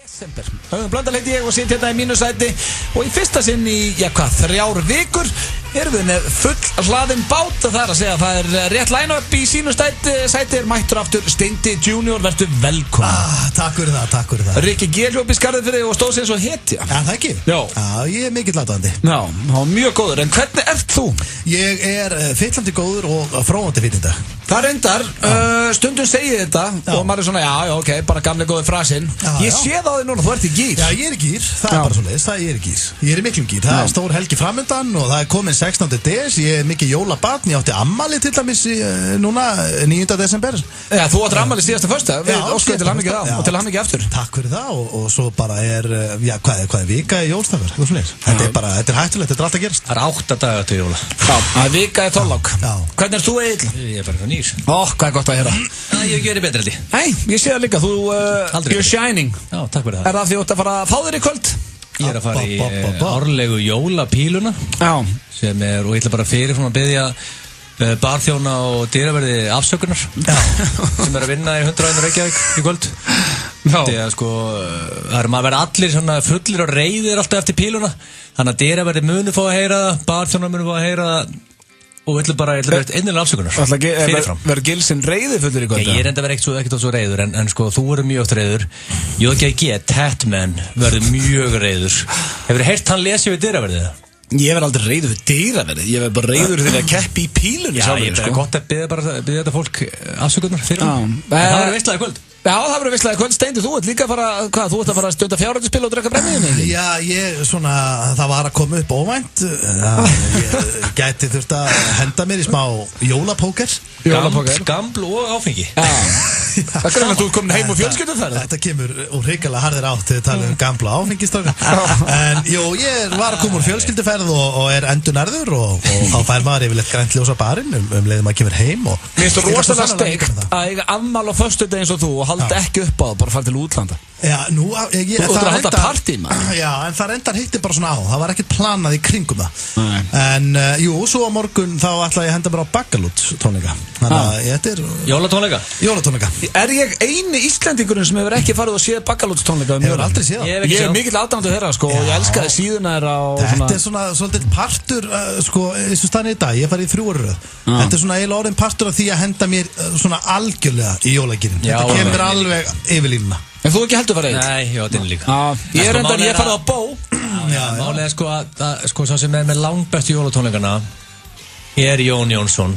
Desember. Höfum Blöndal heiti ég og sitt hérna í mínu sæti og í fyrsta sinn í, 3 vikur erum við með full hlaðin bát. Það er að segja að það er rétt line-up í sínu sæti mættur aftur Steindi Junior, verður velkomin. Takk fyrir það. Rikki G hljóp í skarðið fyrir og stóð sér svo hetja. Já, það ekki? Já. Ég mikill aðdáandi. Já, það var mjög góður, en hvernig ert þú? Ég fyllandi góður og fróandi fyrir þetta. Það reyndar, stundum segi ég þetta og maður svona, já, ok, bara gamli góði frasinn. Ég sé það á þig núna, þú ert í gír. Já, ég er í gír, það er bara svoleiðis, ég er í gír. Ég er í miklum gír, það er stór helgi framundan og það er komin 16. des, ég er mikið jólabarn, ég átti ammali til dæmis núna 9. desember. Já, þú átti ammali síðasta föstudag, við óskuðum til hamingju þá og til hamingju aftur. Takk fyrir það og svo bara hvað er vika í jólstafur, þetta er hættulegt, þetta er allt að gerast. Það er 8 dagar til jóla. Það er vika í 12. Hvernig ert þú, Egill? Ég er bara nýr. Hvað er gott að heyra? Ég hef gerði betra held ég. Nei, ég sé það líka, you're shining. Já, takk fyrir það. Er það því þú ert að fara að fá þér í kvöld? Ég er að fara í árlegu jólapíluna. Já. Sem og ég ætla bara fyrirfram að biðja barþjóna og dyraverði afsökunar. Já. Sem að vinna í 100 Reykjavík í kvöld. Já. Þegar það maður verða allir svona fullir og reiðir alltaf eftir píluna. Þannig að dyraverði munu fá að heyra það, barþjóna munu fá að heyra það. Og ég ætla bara einnilega afsökunar fyrirfram. Verður Gilsinn reiður fullur í kvölda? Ég er enda verið ekkert svo reiður en sko þú verður mjög oft reiður. JGG, Tatman, verður mjög reiður. Hefur þið heyrt hann lesi við dyraverðið það? Ég verð aldrei reiður við dyraverðið. Ég verð bara reiður þegar að keppi í pílunni. Já, ég er gott að biðja þetta fólk afsökunar fyrirfram. Það verður veistlaði kvöld. Já, það verður veistlega kvöld. Steindi, þú ert líka að fara, þú ert að fara að stunda fjárhættuspil og drekka brennivín? Já, það var að koma upp óvænt. Ég gæti þurft að henda mér í smá jólapóker. Gaml og áfengi. Það er að þú er komin heim og fjölskylduferð. Þetta kemur úr hrikalega harðir átt þegar við tala gamla áfengistrákar. En jú, ég var að koma úr fjölskylduferð og er endurnærður og þá fær maður yfirleitt grænt ljós á barinn leiðum maður kemur heim. Mér finnst það rosalega steikt að eiga afmæli á föstudegi eins og þú og halda ekki upp á það, bara fara til útlanda. Já, nú þú ætlar að halda partí, maður. Já, en það reyndar hitti bara svona á. Það var ekkert planað í kringum það. En jú, svo á morgun þá ætla ég að henda bara á Baggalút tónleika. Þannig að þetta er Jólatónleika. Jólatónleika. Er ég eini Íslendingurinn sem hefur ekki farið og séð Baggalút tónleika? Hefur aldrei séð það. Ég er mikill aðdáandi þeirra, sko, og ég elskaði síðuna þeirra og svona. Þetta er svona svolítið partur, sko, eins og staðan í dag. Ég farið í 3 röð. Þetta er svona eiginlega orðin partur af því að henda mér svona algjörlega í jólagirinn. Þetta kemur alveg yfir línuna. En þú ekki heldur farið? Nei, já, þetta er líka. Ég er endan, ég farið á Bó. Málið er sko sá sem er með langbestu jólatónleikana er Jón Jónsson.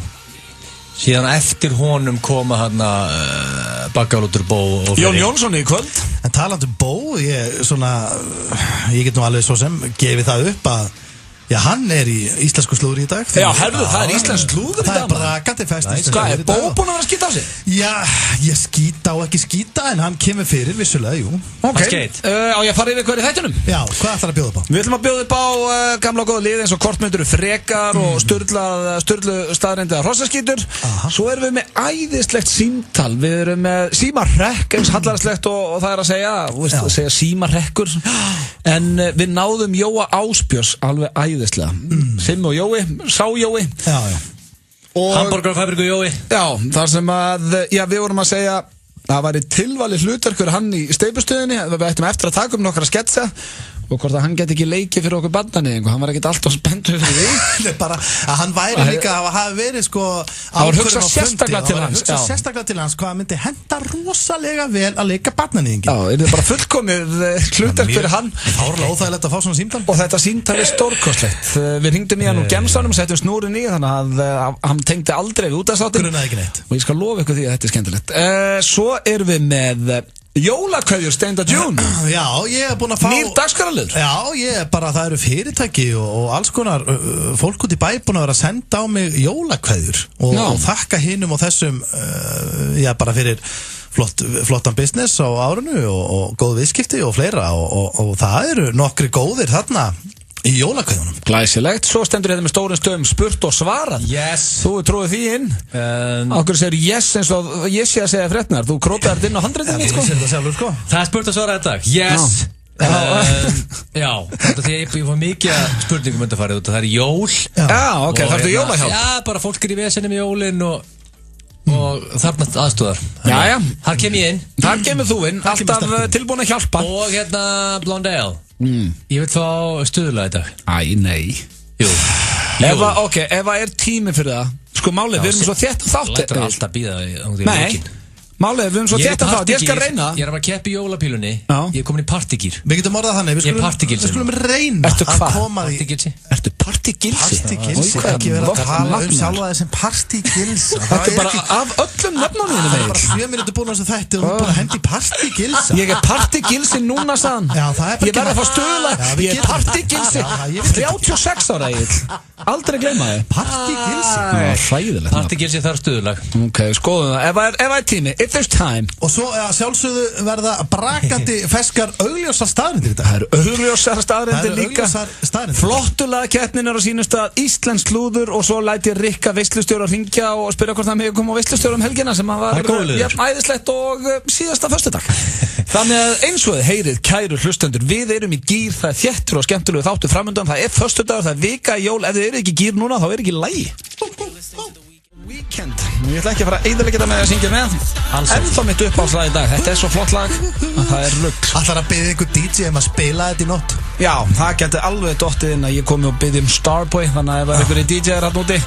Síðan eftir honum koma hann Baggalútur Bó og Jón Jónsson í kvöld. En talandi um Bó, ég get nú alveg svo sem gefið það upp að já, hann er í íslensku slúðri í dag. Já, herðu, það er íslensku slúðri í dag. Það er brakandi fest. Hvað, er Bó búinn að vera að skýta á sig? Já, ég skýta og ekki skýta, en hann kemur fyrir, vissulega, jú. Ok, á ég að fara yfir hverju þættunum? Já, hvað ætlar að bjóða upp á? Við ætlum að bjóða upp á gamla og góða lið eins og kortmyndur frekar og sturlu staðreynda hrossaskítur. Svo erum við með æðislegt símtal. Við erum með símarrekk eins hallarslegt og það er að segja símarrekkur. En við náðum Jóa Ásbjörns alveg Simmi og Jói, sá Jói. Hamborgarfabriku Jói. Já, þar sem að við vorum að segja það væri tilvalið hlutverkur hann í steipustöðinni. Við ættum eftir að taka nokkra sketsa og hvort að hann geti ekki leikið fyrir okkur bandani. Hann var ekkert alltaf spenntur fyrir því. Bara að hann væri líka að hafa verið sko það var hugsað sérstaklega til hans. Sérstaklega til hans hvað myndi henda rosalega vel að leika bandani. Já, er þetta bara fullkomið hlutverk fyrir hann. Fárlega óþægilegt að fá svona símtal. Og þetta símtal er stórkostlegt. Við hringdum í hann úr gemsanum, settum snúrin í þannig að hann tengdi aldrei við útastáttin. Grunaði ekki neitt. Og ég skal lofa ykkur því að þetta er skemmtilegt. Svo erum við með jólakveðjur Steindi June. Já, ég er búinn að fá nýr dagskrárliður. Já, ég er bara, það eru fyrirtæki og alls konar fólk út í bæ búin að vera að senda á mig jólakveðjur og þakka hinum og þessum bara fyrir flottan business á árinu og góð viðskipti og fleira og það eru nokkri góðir þarna í jólakveðunum. Glæsilegt. Svo stendur þetta með stórum stöðum spurt og svarað. Yes. Þú trúið því inn. Okkur segir yes eins og ég sé að segja fréttnar. Þú krótaði þetta inn á handritinu, sko. Ég það sjálfur, sko. Það er spurt og svarað þetta. Yes. Já, þetta því ég fór mikið spurningum undanfarið út. Það er jól. Já, ok, það ertu jólahjálp. Já, bara fólk er í vesinni með jólin og og þarna aðstóðar. Jæja. Þar kem ég inn. Þar kemur þú inn, alltaf tilbúin að hjálpa. Og hérna Blondale. Ég vil fá stuðla í dag. Æ, nei. Jú. Ef það tími fyrir það, sko málið, við erum svo þétt þátt. Lætur alltaf býða í Nei. Málið, við erum svo þétt þátt, ég skal reyna. Ég er að keppi í jólapílunni. Ég er komin í partygýr. Við getum orðað þannig, við skulum reyna að koma því. Ertu partygilsi? Partygilsi, ekki vera að tala sjálfa þessum partygilsa. Þetta er bara af öllum nöfnunum. Það er bara 7 mínútur búin að þetta og þú er búin að hendi partygilsa. Ég er partygilsi núna, sagðan. Ég verði að fá stuðla. Ég er partygilsi. 36 ára, Egill. Aldrei gleyma þig. Partygilsi. Partygilsi þarf stuðlag. Ok, skoðum það. Ef það er tími, if there's time. Og svo sjálfsögðu verða brakandi feskar augljósar staðreyndir í dag. Það eru augljósar staðreyndir líka. Flottulega keppnin á sínum stað, íslensk slúður og svo læti Rikka veislustjóra að ringja og spyrja hvort hann hefur komið á veislustjóra helgina sem hann var æðislegt og síðasta föstudag. Þannig að eins og þið heyrið, kæru hlustendur, við erum í gír, það er þéttur og skemmtilegu þáttu framundan, það er föstudagur, það er vika í jól, ef þið eru ekki í gír núna þá er ekki lægi. Weekend. Ég ætla ekki að fara að eyðileggja þetta með að syngja með. Ennþá mitt uppáhaldslag í dag. Þetta er svo flott lag að það er rugl. Ætlar að biðja einhver DJ að spila þetta í nótt? Já, það geti alveg dottið inn að ég komi og biðja Starboy. Þannig að ef það er einhverju DJ-ar hann úti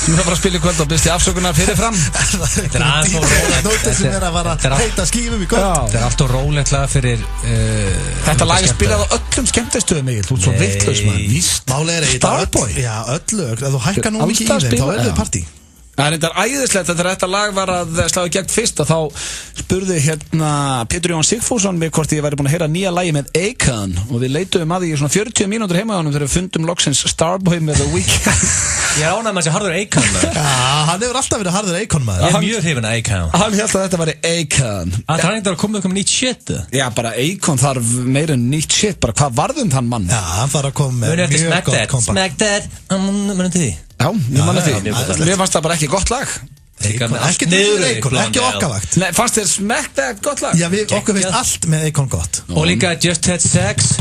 sem er að fara að spila í kvöld og byrst í afsökunar fyrirfram. Þetta er aðeins sem er að fara að heita skífum í kvöld. Þetta er alltaf rólegt lag fyrir þetta lag er spilað á öllum skemmtistöðum, Egill. Þú ert svo vitlaus, maður. Víst. Starboy. Já, öllu. Ef þú hækkar nú mikið í þeim, þá er þau partí. Það er reyndar æðislegt að þetta lag var að slá í gegn fyrst að þá spurði hérna Pétur Jón Sigfússon mig hvort ég væri búin að heyra nýja lagi með Akon og við leituðum að því í svona 40 mínútur heima á honum þegar við fundum loksins Starboy með The Weeknd. Ég ánægði með þessi harður Akon maður. Já, hann hefur alltaf verið harður Akon maður. Ég er mjög hrifinn af Akon. Hann held að þetta væri Akon. Það er reyndar að koma með nýtt shit. Já, bara Akon þarf meira en nýtt shit, bara hvað varðum þann mann? Já, hann þarf að koma með mjög gott kompa. Smack That, munum til því. Já, ég manna því. Mér fannst það bara ekki gott lag. Ekki okkavakt. Nei, fannst þér Smack That gott lag? Já, okkur finnst allt með Akon gott. Og líka Just Had Sex.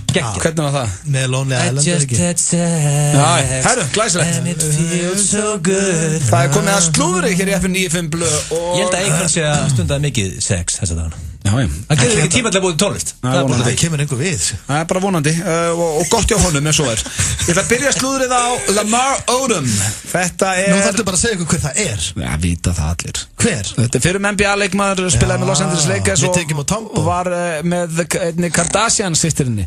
Hvernig var það? Með Lonely Island I just had sex. Já, herru, glæsilegt. And it feels so good. Það er komið að slúðri hér í FM95 Blö og ég held að Akon sé að stundaði mikið sex þessa dagana. Já, já. Það getur ekki tíma til að búið tónlist. Það kemur einhver við. Það er bara vonandi og gott hjá honum eins og er. Ég ætla að byrja slúðrið á Lamar Odom. Þetta er... Nú þarftu bara að segja ykkur hver það er. Já, vita það allir. Hver? Þetta er fyrir NBA-leikmaður, spilaði með Los Angeles Lakers og var með einni Kardashian systerinni.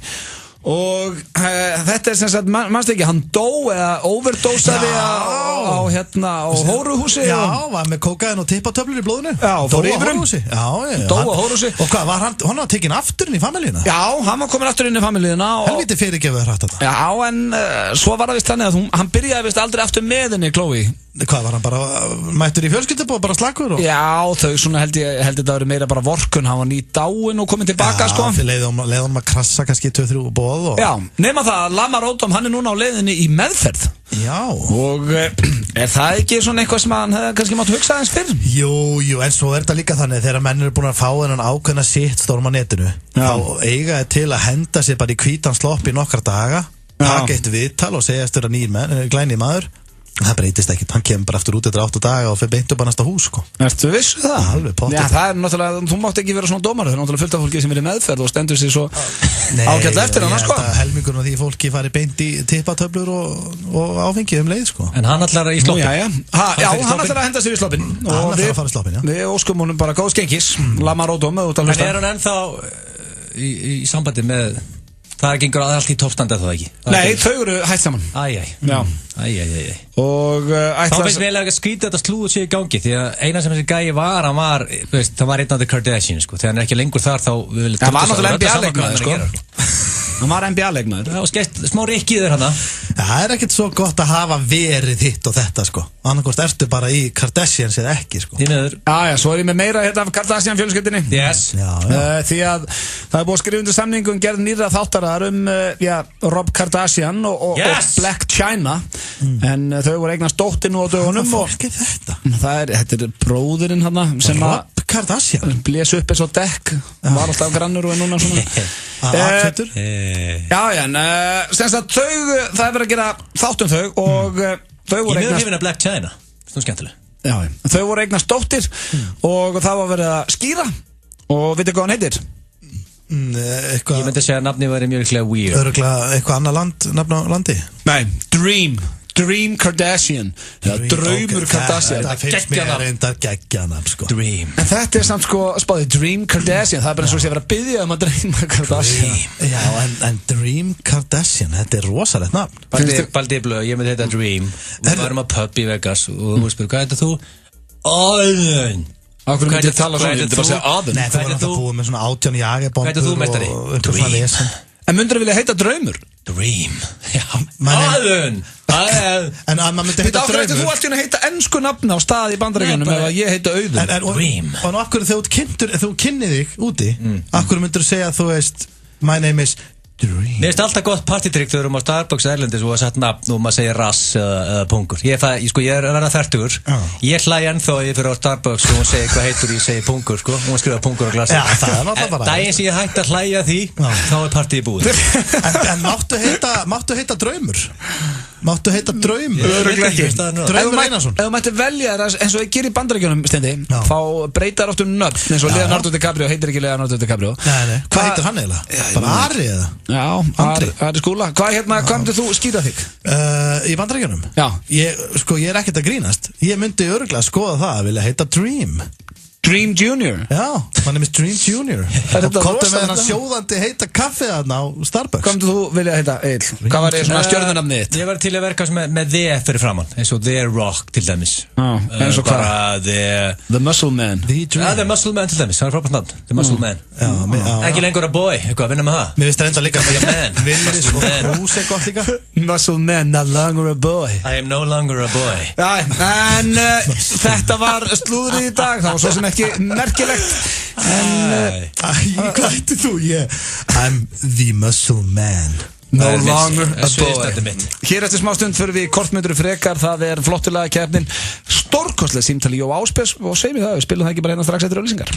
Og þetta er sem sagt, mannstu ekki, hann dó eða overdósaði á hóruhúsi. Já, var með kókain og tippatöflur í blóðinu. Já, fór yfir Dó á hóruhúsi. Og hvað, var hann var tekinn aftur inn í familíuna? Já, hann var komin aftur inn í familíuna. Helviti fyrirgefið hrætt þetta. Já, en svo var það vist þannig að hann byrjaði vist aldrei aftur með henni, Chloe. Hvað, var hann bara mættur í fjölskyldubóð, bara slakur? Já, þau svona held þetta að vera meira bara vorkun. Hann var nýt dáinn og komin tilbaka, sko. Já, leiðum að krassa kannski 2-3 bóð og... Já, nema það, Lamar Odom, hann er núna á leiðinni í meðferð. Já. Og er það ekki svona eitthvað sem hann hefði kannski mátt hugsa aðeins fyrr? Jú, en svo er þetta líka þannig þegar menn eru búin að fá þennan ákveðna shitstorm á netinu. Þá eiga þið til að henda sér bara í hvítan slopp í nokkra daga, taka eitt viðtal og segjast vera glænýr maður. Það breytist ekkert, hann kemur bara aftur út eftir 8 daga og fyrir beint upp á næsta hús, sko. Ertu vissu það? Alveg pottið. Já, það er náttúrulega, þú mátt ekki vera svona dómar, það er náttúrulega fullt af fólki sem er í meðferð og stendur sér svo ágætlega eftir hana, sko. Nei, helmingurinn af því fólki fari beint í tippatöflur og áfengi leið, sko. En hann ætlar í sloppin. Já, hann ætlar að henda sér í sloppin. Hann ætlar að fara í sloppin, já. Við óskum honum bara góðs gengis, Lamar Odom, út af hlusta. En er hann ennþá í sambandi með... Það gengur allt í toppstandi að það ekki. Nei, þau eru hætt saman. Æj. Og þá finnst mér eiginlega að skrýta þetta slúður sér í gangi því að eina sem þessi gæi var, hann var, það var einn af The Kardashians, sko. Þegar hann er ekki lengur þar þá við viljum... Það var náttúrulega NBA-leikmaður, sko. Hann var NBA-leikmaður. Það var skeitt smá rikkiður hana. Það er ekkert svo gott að hafa verið hitt og þetta, sko. Annarkost ertu bara í Kardashians eða ekki, sko. Því miður. Já, svo er ég með meira hérna af Kardashian fjölskyldinni. Yes. Því að það er búið að skrifa undir samningu gerð nýrra þáttarar Rob Kardashian og Black China. En þau voru eignast dóttir nú á dögunum. Hvað fólk er þetta? Þetta er bróðirinn hana sem Rob Kardashian blés upp eins og dekk. Hann var alltaf grannur og er núna svona Aðfettur en semst að það er verið að gera þátt þau og þau voru eignast... Ég meður hrifin að Black China, það er skemmtileg. Já, þau voru eignast dóttir og það var verið að skýra og vitið hvað hann heitir? Ég myndi segja að nafni væri mjög líklega weird. Öruglega eitthvað annað nafn á landi? Nei, Dream Kardashian. Draumur Kardashian. Það finnst mér reyndar geggjanafn, sko. Dream. En þetta samt sko, spáði, Dream Kardashian. Það bara eins og sé að vera að biðja að Dream Kardashian. Já, en Dream Kardashian, þetta rosalegt nafn. Baldi blöð, ég myndi heita Dream. Við varum að pub í Vegas og þú spyrir, hvað heitir þú? Auðun. Hvað heitir tala svona? Ég myndi bara segja Auðun. Nei, þú var alltaf búið með svona 18 jagerbomber og Dream. En myndur vilja heita Draumur? Dream. Já, Auðun. En að maður myndi heita Draumur. Þú ætti að heita ennsku nafna á stað í Bandaríkjunum ef að ég heita Auðun. Dream. Og nú akkur þegar þú kynnið þig úti, akkur myndur þú segja að þú veist, my name is Dream. Mér finnst alltaf gott partytrykk þegar við erum á Starbucks erlendis og að setja nafn og maður segir rass eða pungur. Ég er að verða 30. Ég hlæ ennþá ég fyrir á Starbucks og hún segir hvað heitur ég segi pungur, sko. Hún skrifa pungur á glasi. Já, það er náttúrulega bara. Daginn sem ég hætti að hlæja því, þá er partyið búið. En máttu heita Draumur? Máttu heita Draumur? Örugglega ekki. Draumur Einarsson. Ef þú mætti velja það eins og ég gerir í Bandaríkjunum Steindi, þá breytar oft nöfn eins og Leonardo DiCaprio heitir ekki Leonardo DiCaprio. Nei. Hvað heitir hann eiginlega? Bara Ari eða? Já, Ari Skúla. Hvað myndir þú skýta þig? Í Bandaríkjunum? Já. Ég er ekkert að grínast. Ég myndi örugglega skoða það að vilja heita Dream. Dream Junior? Já, my name is Dream Junior. Og komdu með hennar sjóðandi heita kaffið þarna á Starbucks. Hvað myndir þú vilja heita, Egill? Hvað var svona stjörnunafnið þitt? Ég var til að verka með The fyrir framann, eins og The Rock til dæmis. Eins og hvað? The Muscle Man. The Muscle Man til dæmis, það er frábært nafn. The Muscle Man. Ekki lengur að boy, eitthvað, vinna með það. Mér finnst það enda líka Vinnis og Rús er gott líka. Muscle Man, no longer a boy. I am no longer a boy. En þetta var slúðrið í dag, það var svo sem ekki merkilegt. Hvað heitir þú? I'm the Muscle Man. No longer a boy. Hér eftir smá stund fyrir við kortmyndur frekar. Það er flottulega keppnin stórkostlega símtali Jó Áspes og segjum við það, við spilum það ekki bara hérna strax eftir auglýsingar.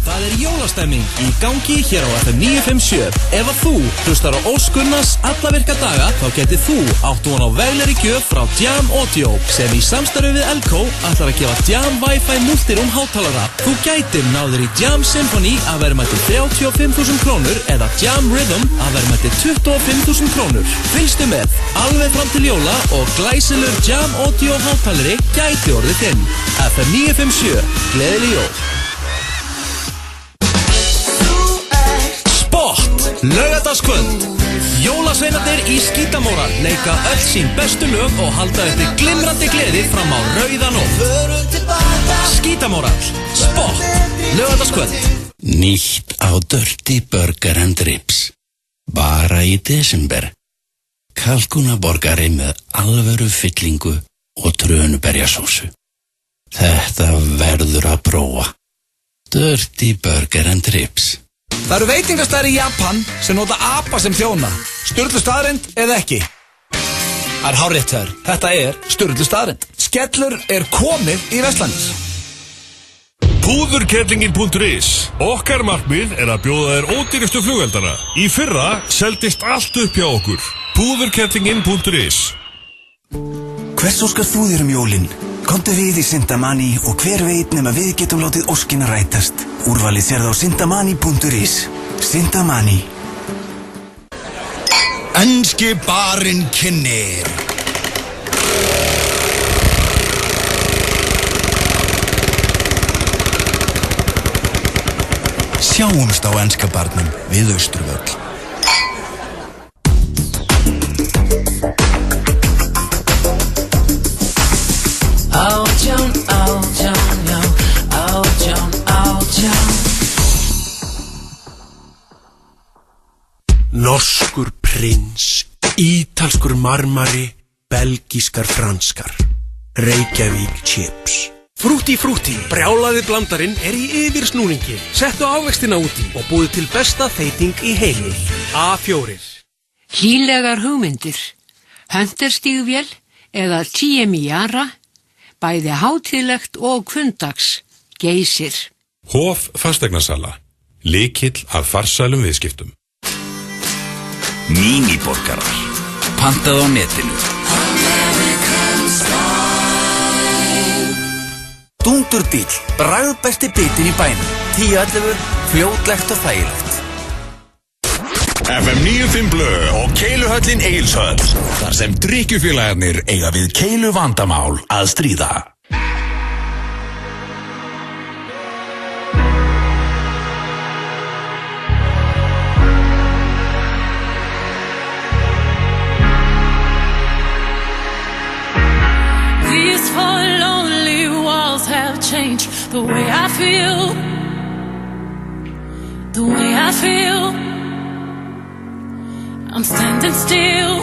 Það er jólastemming í gangi hér á FM 957. Ef að þú hlustar á Óskunnars alla virka daga, þá getið þú átt von á veglegri gjöf frá Jam Audio sem í samstarfi við Elko ætlar að gefa Jam Wi-Fi múltirum hátalara. Þú gætir náður í Jam Symphony að verðmæti 35.000 krónur eða Jam Rhythm að verðmæti 25.000 krónur. Fylgstu með alveg fram til jóla og glæsilegur Jam Audio hátalari gæti orðið þinn. FM 957, gleðileg jól. Laugardagskvöld. Jólasveinarnir í Skítamóra leika öll sín bestu lög og halda uppi glimrandi gleði fram á rauða nótt. Skítamóra, Sport, laugardagskvöld. Nýtt á Dirty Burger and Ribs. Bara í desember. Kalkunaborgari með alvöru fyllingu og trönuberjasósu. Þetta verður að prófa. Dirty Burger and Ribs. Það eru veitingastæðir í Japan sem nota apa sem þjóna. Sturlu staðrind eða ekki? Það er hárrétt þær. Þetta er Sturlu staðrind. Skellur er komið í verslanir. Púðurkerlingin.is. Okkar markmið er að bjóða þér ódýrustu flugeldana. Í fyrra seldist allt upp hjá okkur. Púðurkerlingin.is. Hvers óskar þú þér jólin? Komdu við í Sintamani og hver veit nema við getum látið óskina rætast. Úrvalið sérð á sintamani.is. Sintamani. Enski barinn kynnir. Sjáumst á enska barnum við Austurvöll. Norskur prins, ítalskur marmari, belgískar franskar. Reykjavík chips. Frúti, brjálaði blandarinn er í yfirsnúningi. Settu ávextina úti og búið til besta þeyting í heimi. A4. Hlýlegar hugmyndir, hönderstígvél eða TMI-ara, bæði hátíðlegt og kvundags, Geysir. Hof fasteignasala. Lykill að farsælum viðskiptum. Míniborgarar. Pantað á netinu. Dúndurdýll, bragðbesti bitinn í bænum. 10-11, fljótlegt og þægilegt. FM 95 Blö og Keiluhöllin Egilshöll. Þar sem drykkjufélagarnir eiga við keilu vandamál að stríða. These four lonely walls have changed the way I feel. The way I feel. I'm standing still.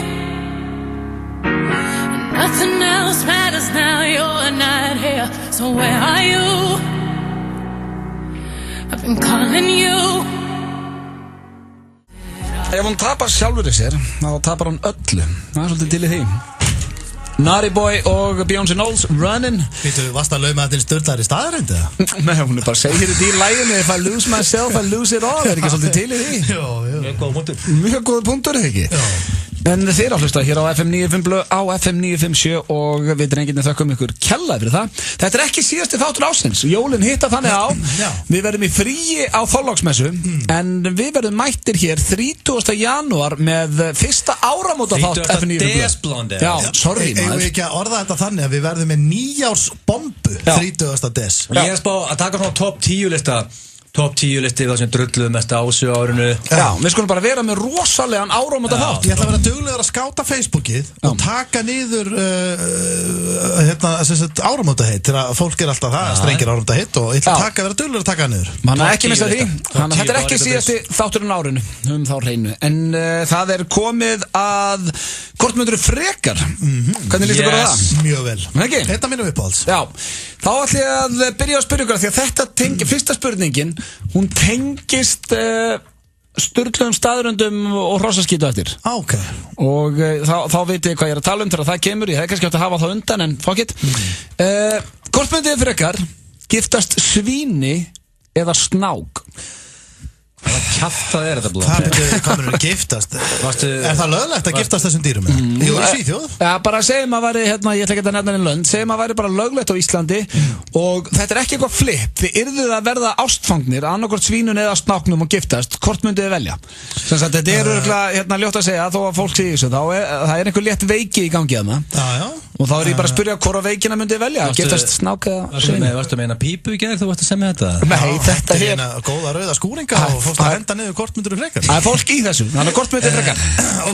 And nothing else matters now. You're not here. So where are you? I've been calling you. Ef hún tapar sjálfur í sér, þá tapar hún öllu. Það svolítið til í því. Naughty Boy og Beyoncé Knowles, Runnin'. Býtu, varst að lauma þetta störðlar í staðarreyndu? Nei, hún bara segir þetta í læginu. If I lose myself, I lose it all. Ekki svolítið til í því? Jó. Mjög góð punktur. Mjög góð punktur, ekki? Já. En þeir áhlusta hér á FM 95 Blö, á FM 957 og við drengirnir þökkum ykkur kjallaði fyrir það. Þetta ekki síðasti þáttur ásins. Jólin hitta þannig á. Við verðum í fríi á Þorláksmessu, en við verðum mættir hér 30. janúar með fyrsta áramóta þátt FM 95 Blö. Já, sorry maður. Eigum við ekki að orða þetta þannig að við verðum með 9 árs bombu 30. des. Ég er spá að taka svona top 10 lista. Top 10 listi það sem drulluðu mest á sig á árinu. Já, við skulum bara vera með rosalegan áramóta þátt. Ég ætla að vera duglegur að skáta Facebookið og taka niður áramóta heitt þegar fólk alltaf það, strengir áramóta heitt og ég ætla að vera duglegur að taka það niður. Man ekki missa því. Þetta ekki síðasti þátturinn árinu þá hreinu. En það komið að hvort myndirðu frekar. Hvernig lístu bara það? Mjög vel. Þetta mínum uppáhalds. Já. Þá ætla ég að byrja að spyrja ykkur því að þetta fyrsta spurningin hún tengist sturgluðum staðröndum og hrossaskítu eftir. Ok. Og þá veit ég hvað ég er að tala þegar það kemur. Ég hef kannski átt að hafa það undan en fuck it. Hvort myndið þið frekar giftast svíni eða snák? Hvað kjaftað þetta blóð? Hvað myndir giftast? Er það löglegt að giftast þessum dýrum? Jú, í Svíþjóð? Já, bara segjum að væri, ég ætla ekki að nefna lönd, segjum að væri bara löglegt á Íslandi og þetta ekki eitthvað flip. Þið yrðuð að verða ástfangnir, annarkvort svínun eða snáknum og giftast. Hvort myndið þið velja? Þetta örugglega ljótt að segja, þó að fólk sé þessu, það einhver létt veiki í gangi þarna. Og þá ég bara að spyrja hvora veikina myndið þið velja? Giftast snák eða svín? Varstu að meina pípu í gær þú varst að semja þetta? Nei, þetta góða rauða skúringa og fórst að henda niður hvort myndir þú frekar. Það fólk í þessu, þannig að hvort myndir þið frekar.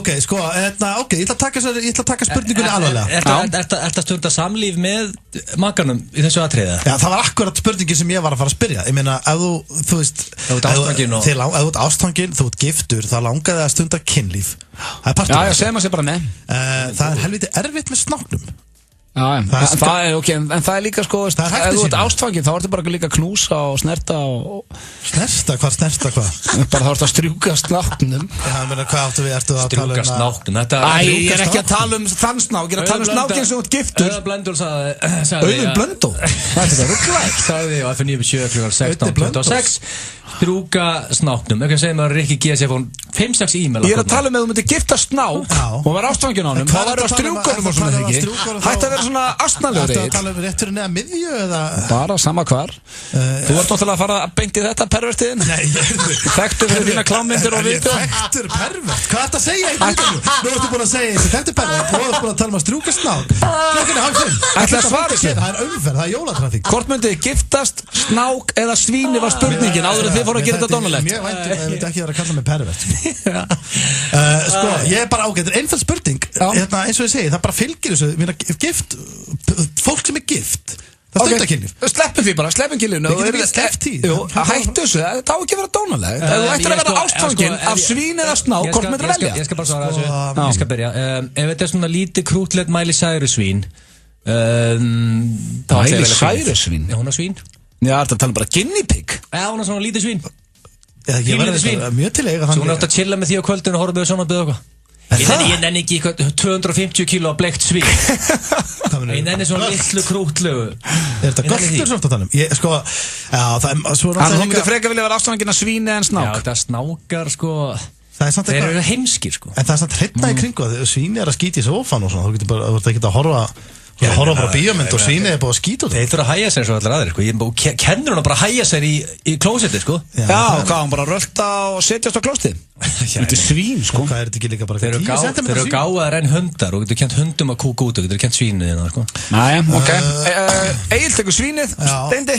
Ok, sko, ég ætla að taka spurningunni alvarlega. Ertu að stunda samlíf með makanum í þessu atriði? Já, það var akkurat spurningin sem ég var að fara að spyrja. Ég meina, ef þú veist, ef þú ert ástfangin, þú ert giftur, þá langaði að stunda kynlíf. Það er partur. Já, segjum að sé bara með. Það er helviti erfitt með snáknum. Já, það er ok, en það er líka sko, ef þú ert ástfangin þá ertu bara líka knúsa og snerta og... Snerta hvað? Bara þá ertu að strjúka snáknum. Já, menn hvað áttu við, ertu að tala um... Strjúka snáknum, þetta... Æ, ég er ekki að tala um þann snák, ég er að tala um snákinn sem þú ert giftur. Auður Blöndal sagði... Auður Blöndal? Það er þetta rugglægt. Sagði á FM 957 strjúka snáknum. Ekki að segja maður Rikki G. sé fór 5-6 e-mail. Ég er að tala um að þú myndir gifta snák og vera ástfangin á honum, þá verður að strjúka honum og svona ekki. Hætti að vera svona astnalegur Ertu að tala um rétt fyrir neða miðju eða? Bara sama hvar. Þú ert náttúrulega að fara að beint í þetta pervertiðin. Nei, þekktur fyrir þína klámyndir og vídeo. Þekktur pervert? Hvað ert að segja í vídeo? Nú ertu búin að segja þessi þekktur pervert. Þú ert búin að tala um að strjúka snák. Klokkan er 4:30. Ætla að svara sér. Það er umferð, það er jólatrafík. Hvort myndið þið giftast, snák eða svíni var spurningin áður en þið fóru að gera þetta dónalegt. Mjög vænt ég myndi ekki vera að kalla mig pervert. Sko, ég er bara ágætt. Einföld spurning. Eins og ég segi, það bara fylgir þessu. Fólk sem er gift það stundar kynlíf. Sleppum því bara, sleppum kynlífinu. Við getum ekki sleppt því. Hættu þessu, það á ekki að vera dónalegt. Ef þú ættir að vera ástfangin af svín eða snák, hvort myndir velja? Ég skal bara svara þessu, ég skal byrja. Ef þetta er svona lítið krútlegt Miley Cyrus svín Miley Cyrus svín? Já, hún er svín. Já, þetta tala bara guinea pig. Já, hún er svona lítið svín. Ég verði mjög til eiga þannig. Svo hún átt að chilla með því á kvöldinu og horfa með svona byggðu eitthvað. Ég nenni ekki 250 kíló bleikt svín. Ég nenni svona litlu krútlegu. Er þetta göldur svona að tala um? Sko, já, það er svona... Þú myndir frekar vilja vera ástfangin af svíni en snák? Já, þetta snákar, sko... Þeir eru heimskir, sko. En það er samt hreitna í kringu að svíni er að skýta í sófan og svona. Þú getur bara, þú ert ekki að horfa Ég horfa bara bíómynd og svínið búið að skýta út. Þeir þurfa að hægja sér svo allir aðrir, sko. Ég kennur hún að bara hægja sér í klósetti, sko. Já, hvað, hann bara rölda og setjast á klóstið? Þetta er svín, sko. Hvað er þetta ekki líka bara 10 cm svín? Þeir eru gáðar en hundar og getur kent hundum að kúka út og getur kent svínið hérna, sko. Næja, ok. Egil tekur svínið, Steindi.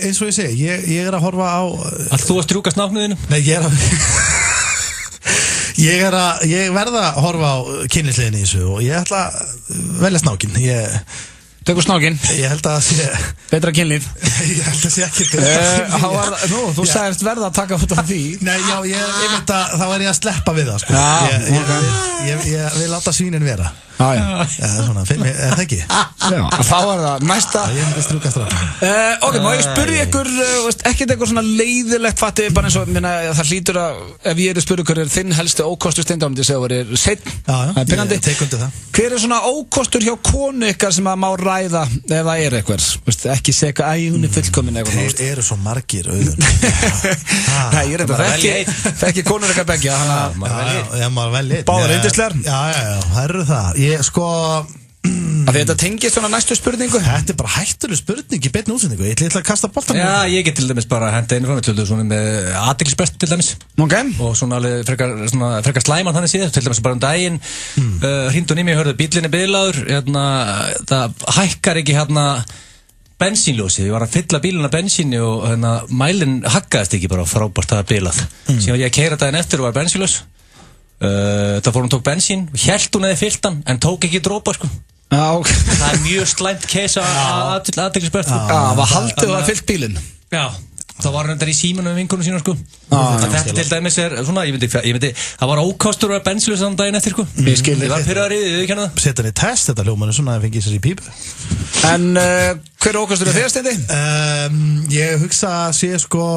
Eins og ég segi, ég er að horfa á... Allt þú að strjúka snáknuðinu? Nei, ég verða að horfa á kynlisliðin í þessu og ég ætla að velja snákinn. Tekur snákinn? Ég held að það sé... Betra kynlíf? Ég held að það sé ekki betra. Þú sagðist verða að taka út af því. Nei, já, ég veit að þá er ég að sleppa við það, sko. Ég vil láta svínin vera. Já, svona, er það ekki? Já, þá er það næsta. Ég myndi strúka strafn. Ok, má ég spyrja ykkur, ekkert eitthvað svona leiðilegt, fattu bara eins og, það hlýtur að, ef ég er að spyrja ykkur, er þinn helsti ókostur Steindór, myndi segja, er seinn. Já, ég tek undir það. Hver er svona ókostur hjá konu ykkar sem að má ræða ef það er eitthvað? Ekki segja, hún er fullkomin eitthvað. Þeir eru svo margir, Auðun. Nei, ég er þetta þekki konur ykkar begja. Já, maður vel lit. Báðar yndislegar. Já, það eru það. Sko þetta tengist svona næstu spurningu. Þetta er bara hættuleg spurning í beinni útsendingu. Ég ætla að kasta boltan. Já, ég get til dæmis bara að henda einu frá mig töldu svona með athyglisbrest til dæmis. Ok. Og svona alveg frekar slæman þannig séð. Til dæmis bara daginn hringdi hún í mig og hörðu bíllinn er bilaður. Það hækkar ekki bensínljósið. Ég var að fylla bílinn af bensíni og mælinn haggaðist ekki bara frábært það bilað. Síðan var ég að keyra daginn eftir og var bensínljós. Það fór hún tók bensín og hélt hún eða fyllt hann en tók ekki dropa, sko. Okay. Það er mjög slæmt case að athyglisbrest. Hvað haldið að fyllt bílinn? Já, það var hann í símanum með vinkunum sína, sko. Þetta til dæmis er svona, ég myndi það var ókostur að vera bensínljós þann daginn eftir, sko. Ég var pyrraður í því, ég kenna það. Setja hann í test, þetta hljómanu svona að fengi sér í pípu. En hver ókostur er þér, Steindi? Ég hugsa að sé, sko,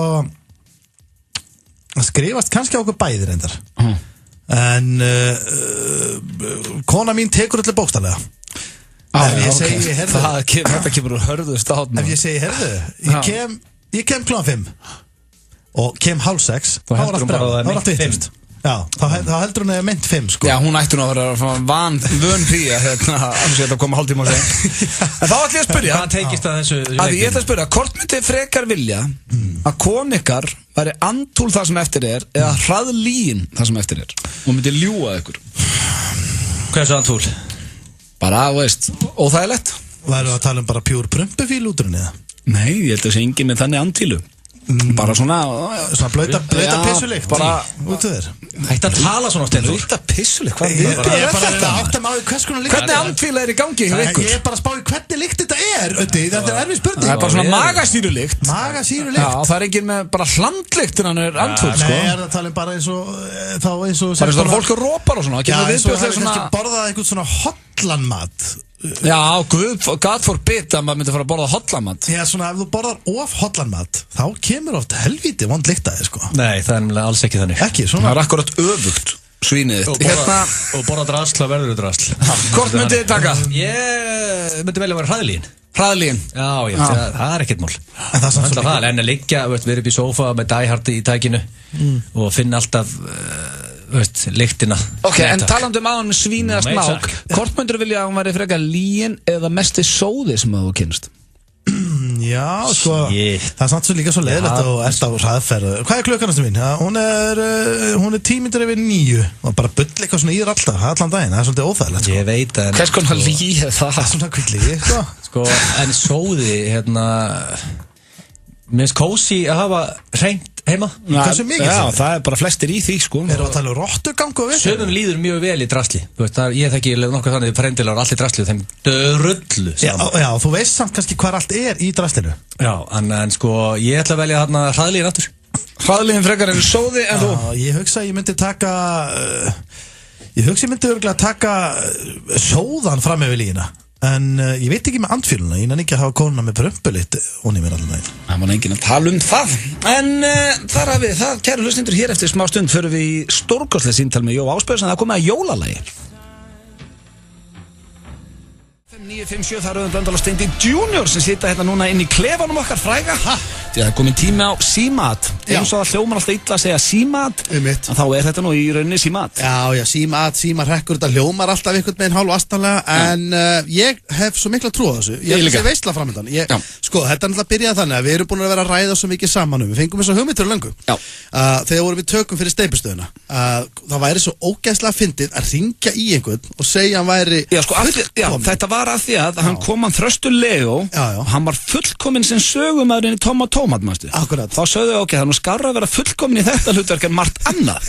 að skrifast kannski á okkur bæði reyndar. En kona mín tekur allir bókstaflega. Ef ég segi herðu, þetta kemur úr hörðu státnum. Ef ég segi herðu, ég kem klukkan 5 og kem 5:30. Þá heldur hún bara að það er allt vitlaust. Já, þá heldur hún að það er meint 5, sko. Já, hún ætti nú að vera vön því að þetta koma hálftíma á sig. En þá ætlum ég að spyrja. Hvað tekist að þessu? Ég ætla að spyrja, hvort myndi frekar vilja að konu ykkar væri andúl það sem eftir er eða hraðlíin það sem eftir er og myndi ljúga ykkur? Hvað er svo andúl? Bara, veist, óþægilegt. Væru að tala bara pjúr prumpufíl útrunni eða? Nei, ég held að það sé engin með þannig andtílu. Bara svona blauta pissulikt bara út þér. Hætti að tala svona Steindór. Blauta pissulikt, hvað er þetta? Áttum á hvers konar lykt. Hvernig andfíla er í gangi hjá ykkur? Ég er bara að spá í hvernig lykt þetta er. Þetta er erfið spurning. Það er bara svona magasýrulykt. Magasýrulykt? Já, það er engin með bara hlandlykt en hann er andfúll, sko. Nei, er það talið bara eins og það er svona fólk og rópar og svona. Já, eins og það er kannski borðað eitthvað svona hotlanmat. Já, God forbid að maður myndi fara að borða hotlanmat. Já, svona ef þú borðar of hotlanmat þá kemur oft helvíti vond lykt að þið, sko. Nei, það er nefnilega alls ekki þannig. Ekki, svona. Það er akkurat öfugt svínið þitt. Og borða drasl að verður drasl. Hvort myndið þið taka? Ég myndi velja að vera hraðlíin. Hraðlíin? Já, það er ekkert mál. En að liggja, við erum upp í sófa með Die Hard í tækinu og finna alltaf lyktina. Ok, en talandi áðan með svín eða snák, hvort myndur þú vilja að hún væri frekar líin eða mesti sóði sem þú kynst? Já, sko, það er samt svo líka svo leiðilegt og ert á hraðferð. Hvað er klukkanastur mín? Hún er 10 mínútur yfir 9 og bara bull eitthvað svona í þér alltaf, allan daginn. Það er svolítið óþægilegt, sko. Ég veit að hvers konar líi er það? Það er svona kvillig, sko. En sóði, mér finnst kósi að hafa hreint heima. Hversu mikið? Já, það er bara flestir í því, sko. Erum við að tala um rottugang og við? Sumum líður mjög vel í drasli. Ég þekki nokkuð þannig frændilegar allir drasli og þeim drullu saman. Já, þú veist samt kannski hvað allt er í draslinu. Já, en sko, ég ætla að velja þarna hraðlíðin aftur. Hraðlíðin frekar en sóði en þú? Ég hugsa að ég myndi taka örgulega taka sóðan fram yfir lína. En ég veit ekki með andféluna, ég nenni ekki að hafa konuna með prumpulitt og mér allan daginn. Það var enginn að tala um það. En þar hafið við það, kæru hlustundur, hér eftir smá stund förum við í stórkostlega síntal með Jó Ásbjörnsson, það komið að jólalagi. 957, það Rauðun Blöndal og Steindi Junior sem sita hérna núna inn í klefanum okkar fræga. Því að það er komin tími á símat. Eins og það hljómar alltaf illa að segja símat, en þá er þetta nú í rauninni símat. Já, símarekkur, þetta hljómar alltaf einhvern veginn hálf astanlega, en ég hef svo mikla trú á þessu. Ég sé veisla framöndan. Sko, þetta er náttúrulega byrjað þannig að við erum búin að vera að ræða svo mikið saman Við fengum þess að hugmyndir löngu. Þegar vorum við tökum fyrir steypustöðuna, það væri svo ógeðslega fyndið að hringja í einhvern og segja hann væri fullkominn. Þetta var að því að hann kom hann Þröstur Leo og hann var fullkominn sem sögumaðurinn í Tom og Tómat, manstu. Akkurat. Þá sögðu ok, það er nú skárra að vera fullkominn í þetta hlutverk en margt annað.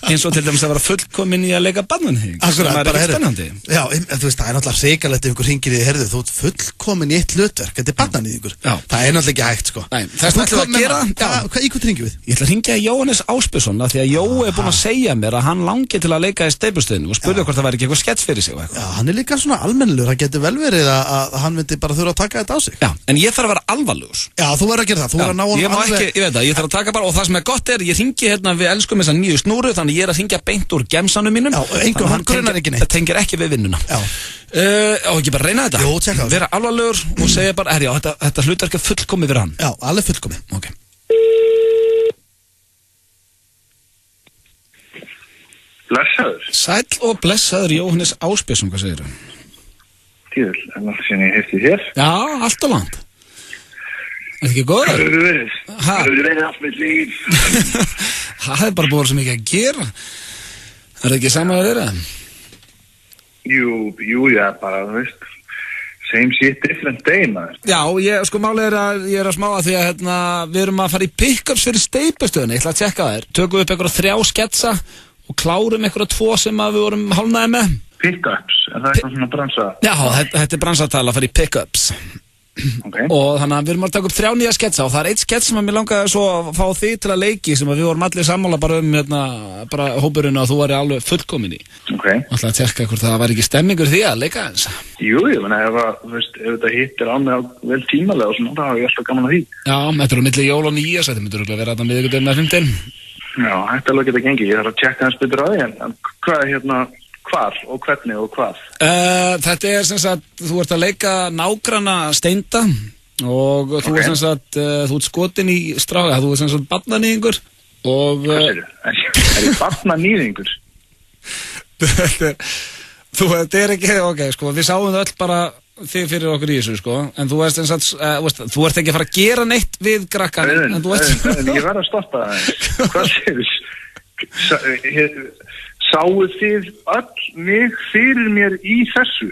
Eins og til dæmis að vera fullkominn í að leika barnanhygg. Akkurat, bara spennandi. Já, þú veist, það er náttúrulega hrikalegt ef einhver hringir í herðu, þú ert fullkominn í eitt hlutverk, þetta er barnanhyggur. Það er náttúrulega ekki hægt, sko. Nei, þess ætlum við að gera. Í hvað hringjum við? Ég ætla að hringja í Jóhannes Ásbjörnsson af því að Jói er búinn að segja mér að hann langi til að leika í steypustöðinni og spurði hvort það væri ekki eitthvað skets fyrir sig og eitthvað. Já, hann er líka svona almennilegur, það getur vel verið að hann myndi bara þurfa að taka þetta á sig. Já, en ég þarf að vera alvarlegur. Já, þú verður að gera það, þú verður að ná honum alveg. Ég veit það, ég þarf að taka bara, og það sem er gott er, ég hringi hérna, við elskum þessa nýju snúru, þannig ég er að hringja beint úr gemsanum mínum. Já, einhver hann grunar ekki neitt. Það tengir ekki við vinnuna. Já. Og ekki bara reyna þetta. Jó, tjekka það. Vera alvarlegur og segja bara, herjá, þetta hlutverk er fullkomið fyrir hann. Já, alveg fullkomið. Ok. Blessaður. Sæll og blessaður Jóhannes Ásbjörnsson, hvað segirðu? Tíðul, en alltaf sem ég hefði þér. Já, allt og langt. Er ekki góður? Hvað hefur verið? Hvað hefur verið allt með líf? Það hefur bara búið svo mikið að gera. Er það ekki sama að vera? Jú, já, bara, þú veist, same shit, different day, maður. Já, sko málið er að ég er að smá að því að við erum að fara í pick-ups fyrir steypustöðunni, ég ætla að tjekka þér. Tökum upp einhverja 3 sketsa og klárum einhverja 2 sem við vorum hálfnaði með. Pick-ups, er það eitthvað svona bransa? Já, þetta er bransatala að fara í pick-ups. Okay. Og þannig að við erum að taka upp 3 nýja sketsa og það er eitt skets sem að mér langaði svo að fá þig til að leiki sem að við vorum allir sammála bara bara hópurinn og þú væri alveg fullkomin í. Ok. Alltaf að tjekka hvort það væri ekki stemmingur því að leika eins. Jú, ég menna ef þetta hittir á mig vel tímalega og svona, þá er ég alltaf gaman að því. Já, þetta er á milli jól og nýja, þetta myndur örugglega vera þarna miðvikudaginn með 5. Já, þetta alveg geta gengið, ég þarf að tjekka hans betur á því, en hvað er hvar og hvernig og hvað? Þetta er sem sagt, þú ert að leika nágranna Steinda og þú ert sem sagt, þú ert skotin í stráka, þú ert sem sagt barnanýðingur og... Hvað segir þú? Er ég barnanýðingur? Þetta er ekki, ok, sko, við sáum það öll bara þig fyrir okkur í þessu, sko, en þú ert sem sagt, þú ert ekki að fara að gera neitt við krakkan, en þú ert... Ég verð að stoppa það, hvað segir þú? Sáuð þið öll mig fyrir mér í þessu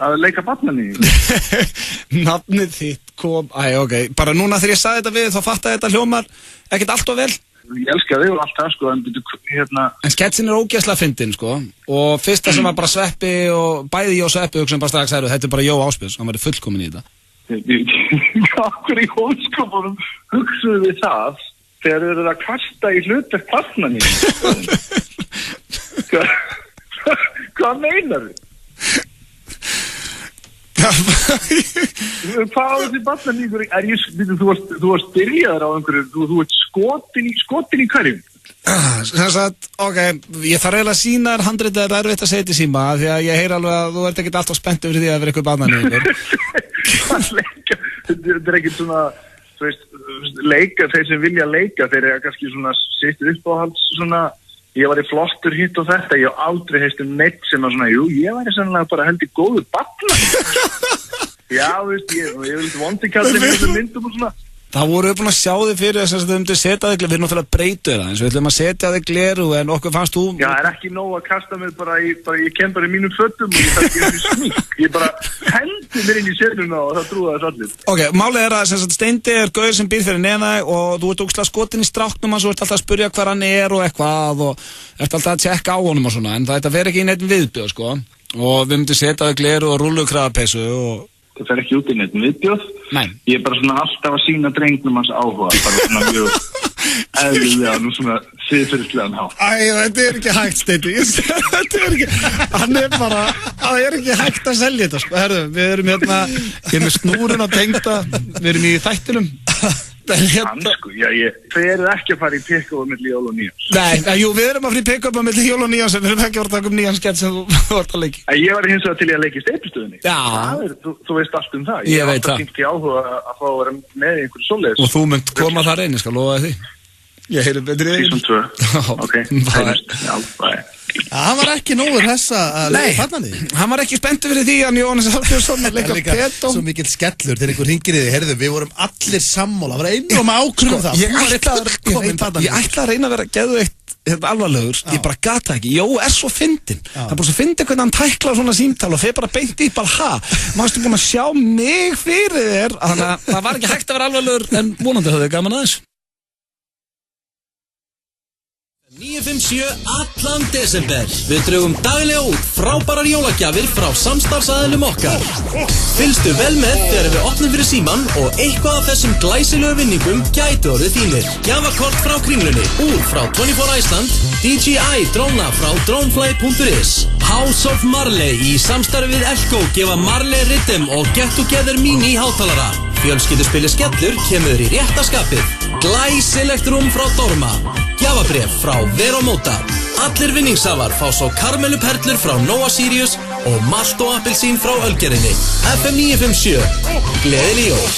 að leika barnanýðingur? Nafnið þitt kom, ok, bara núna þegar ég sagði þetta við þá fattaði þetta hljómar ekkert allt og vel. Ég elska þig og allt það, sko, En sketsin er ógeðslega fyndin, sko, og fyrsta sem var bara Sveppi og bæði ég og Sveppi hugsaðum bara strax, þetta er bara Jó Ásbjörns, hann væri fullkomin í þetta. Okkur í hóðskopunum hugsaðu við það þegar þið eru að kasta í hlutverk barnanýðingur. Hvað meinar þið? Hvað á þessi barnanýðingur? Þú varst byrjaður á einhverju, þú ert skotin í hverjum? Þess að, ok, ég þarf eiginlega að sína þér handritið að það er erfitt að segja til síma því að ég heyr alveg að þú ert ekkert alltaf spennt yfir því að vera eitthvað barnanýðingur. Þetta er ekkert svona, þú veist, leika, þeir sem vilja leika, þeir eru kannski svona sitt uppáhalds svona, ég var í flottur hitt og þetta, ég hef aldrei heist neitt sem að svona, jú, ég væri sannlega bara heldur góður barnanýðingur. Já, þú veist, ég vildi vondi kalla með myndum og svona. Það voru búin að sjá þig fyrir þess að þau myndi setja þig, við erum náttúrulega breytuð það, eins og við ætlum að setja þig gleru en okkur fannst þú... Já, það er ekki nóg að kasta mér ég kem bara í mínum fötum og ég þarf ekki smík. Ég bara hendi mér inn í senuna og það trúða þess allir. Ok, málið er að Steindi er gauður sem býr fyrir neðan þig og þú ert ógeðslega skotin í stráknum hans og ert alltaf að spurja hvar hann er og eitthvað og ert alltaf að tjekka á honum og svona, en það ver ekki í neitt viðbjóð, sko. Og við myndum setja þig gleru og rúllukrafapeysu og... Það fer ekki út í neitt viðbjóð. Nei. Ég er bara svona alltaf að sína drengnum hans áhuga, bara svona mjög eðlilega, nú svona siðferðislegan hátt. Þetta er ekki hægt, Steindi. Þetta er ekki, hann er bara, það er ekki hægt að selja þetta, sko. Herðu, við erum hérna, ég er með snúrun á tengda, við erum í þættinum. Sko, ég fer ekki að fara í pick-up milli jól og nýjans. Nei, jú, við erum að fara í pick-up milli jól og nýjans en við erum ekki að fara að taka nýjans skett sem þú vart að leiki. Ég var hins vegar til ég að leiki í steypistöðinni. Já. Þú veist allt það. Ég veit það. Ég hef alltaf áhuga að fá að vera með einhverju svoleiðis. Og þú munt koma þar einu, skal lofa því. Ég heyri betri í því. 2. Ok, hann var ekki nógur þessa að leika fannandi. Hann var ekki spenntur fyrir því að Jóhannes Hallbjörnsson leika Petó. Svo mikill skellur þegar einhver hringir í því, heyrðu, við vorum allir sammála, það var einum ákvörðum það. Ég ætla að reyna að vera geðveikt alvarlegur, ég bara gata ekki. Jó, svo fyndinn. Það er bara svo fyndinn hvernig hann tæklar svona símtal og fer bara beint í bara Mástu búin að sjá mig fyrir þér, þannig að það var ekki hægt að vera alvarlegur en vonandi höfðu gaman aðeins. 957 allan desember. Við drögum daglega út frábærar jólagjafir frá samstarfsaðilum okkar. Fylgstu vel með þegar við opnum fyrir síman og eitthvað af þessum glæsilegu vinningum gæti orðið þínir. Gjafakort frá Kringlunni, úr frá 24 Iceland, DJI dróna frá dronefly.is, House of Marley í samstarfi við Elko gefa Marley Rhythm og Get Together Mini hátalara. Fjölskylduspili skellur kemur í rétta skapið. Glæsilegt rúm frá Dorma. Gjafabréf frá Veromóta. Allir vinningshafar fá svo karmeluperlur frá Nóa Sirius og malt og appelsín frá Ölgerinni. FM 957. Gleðileg jól.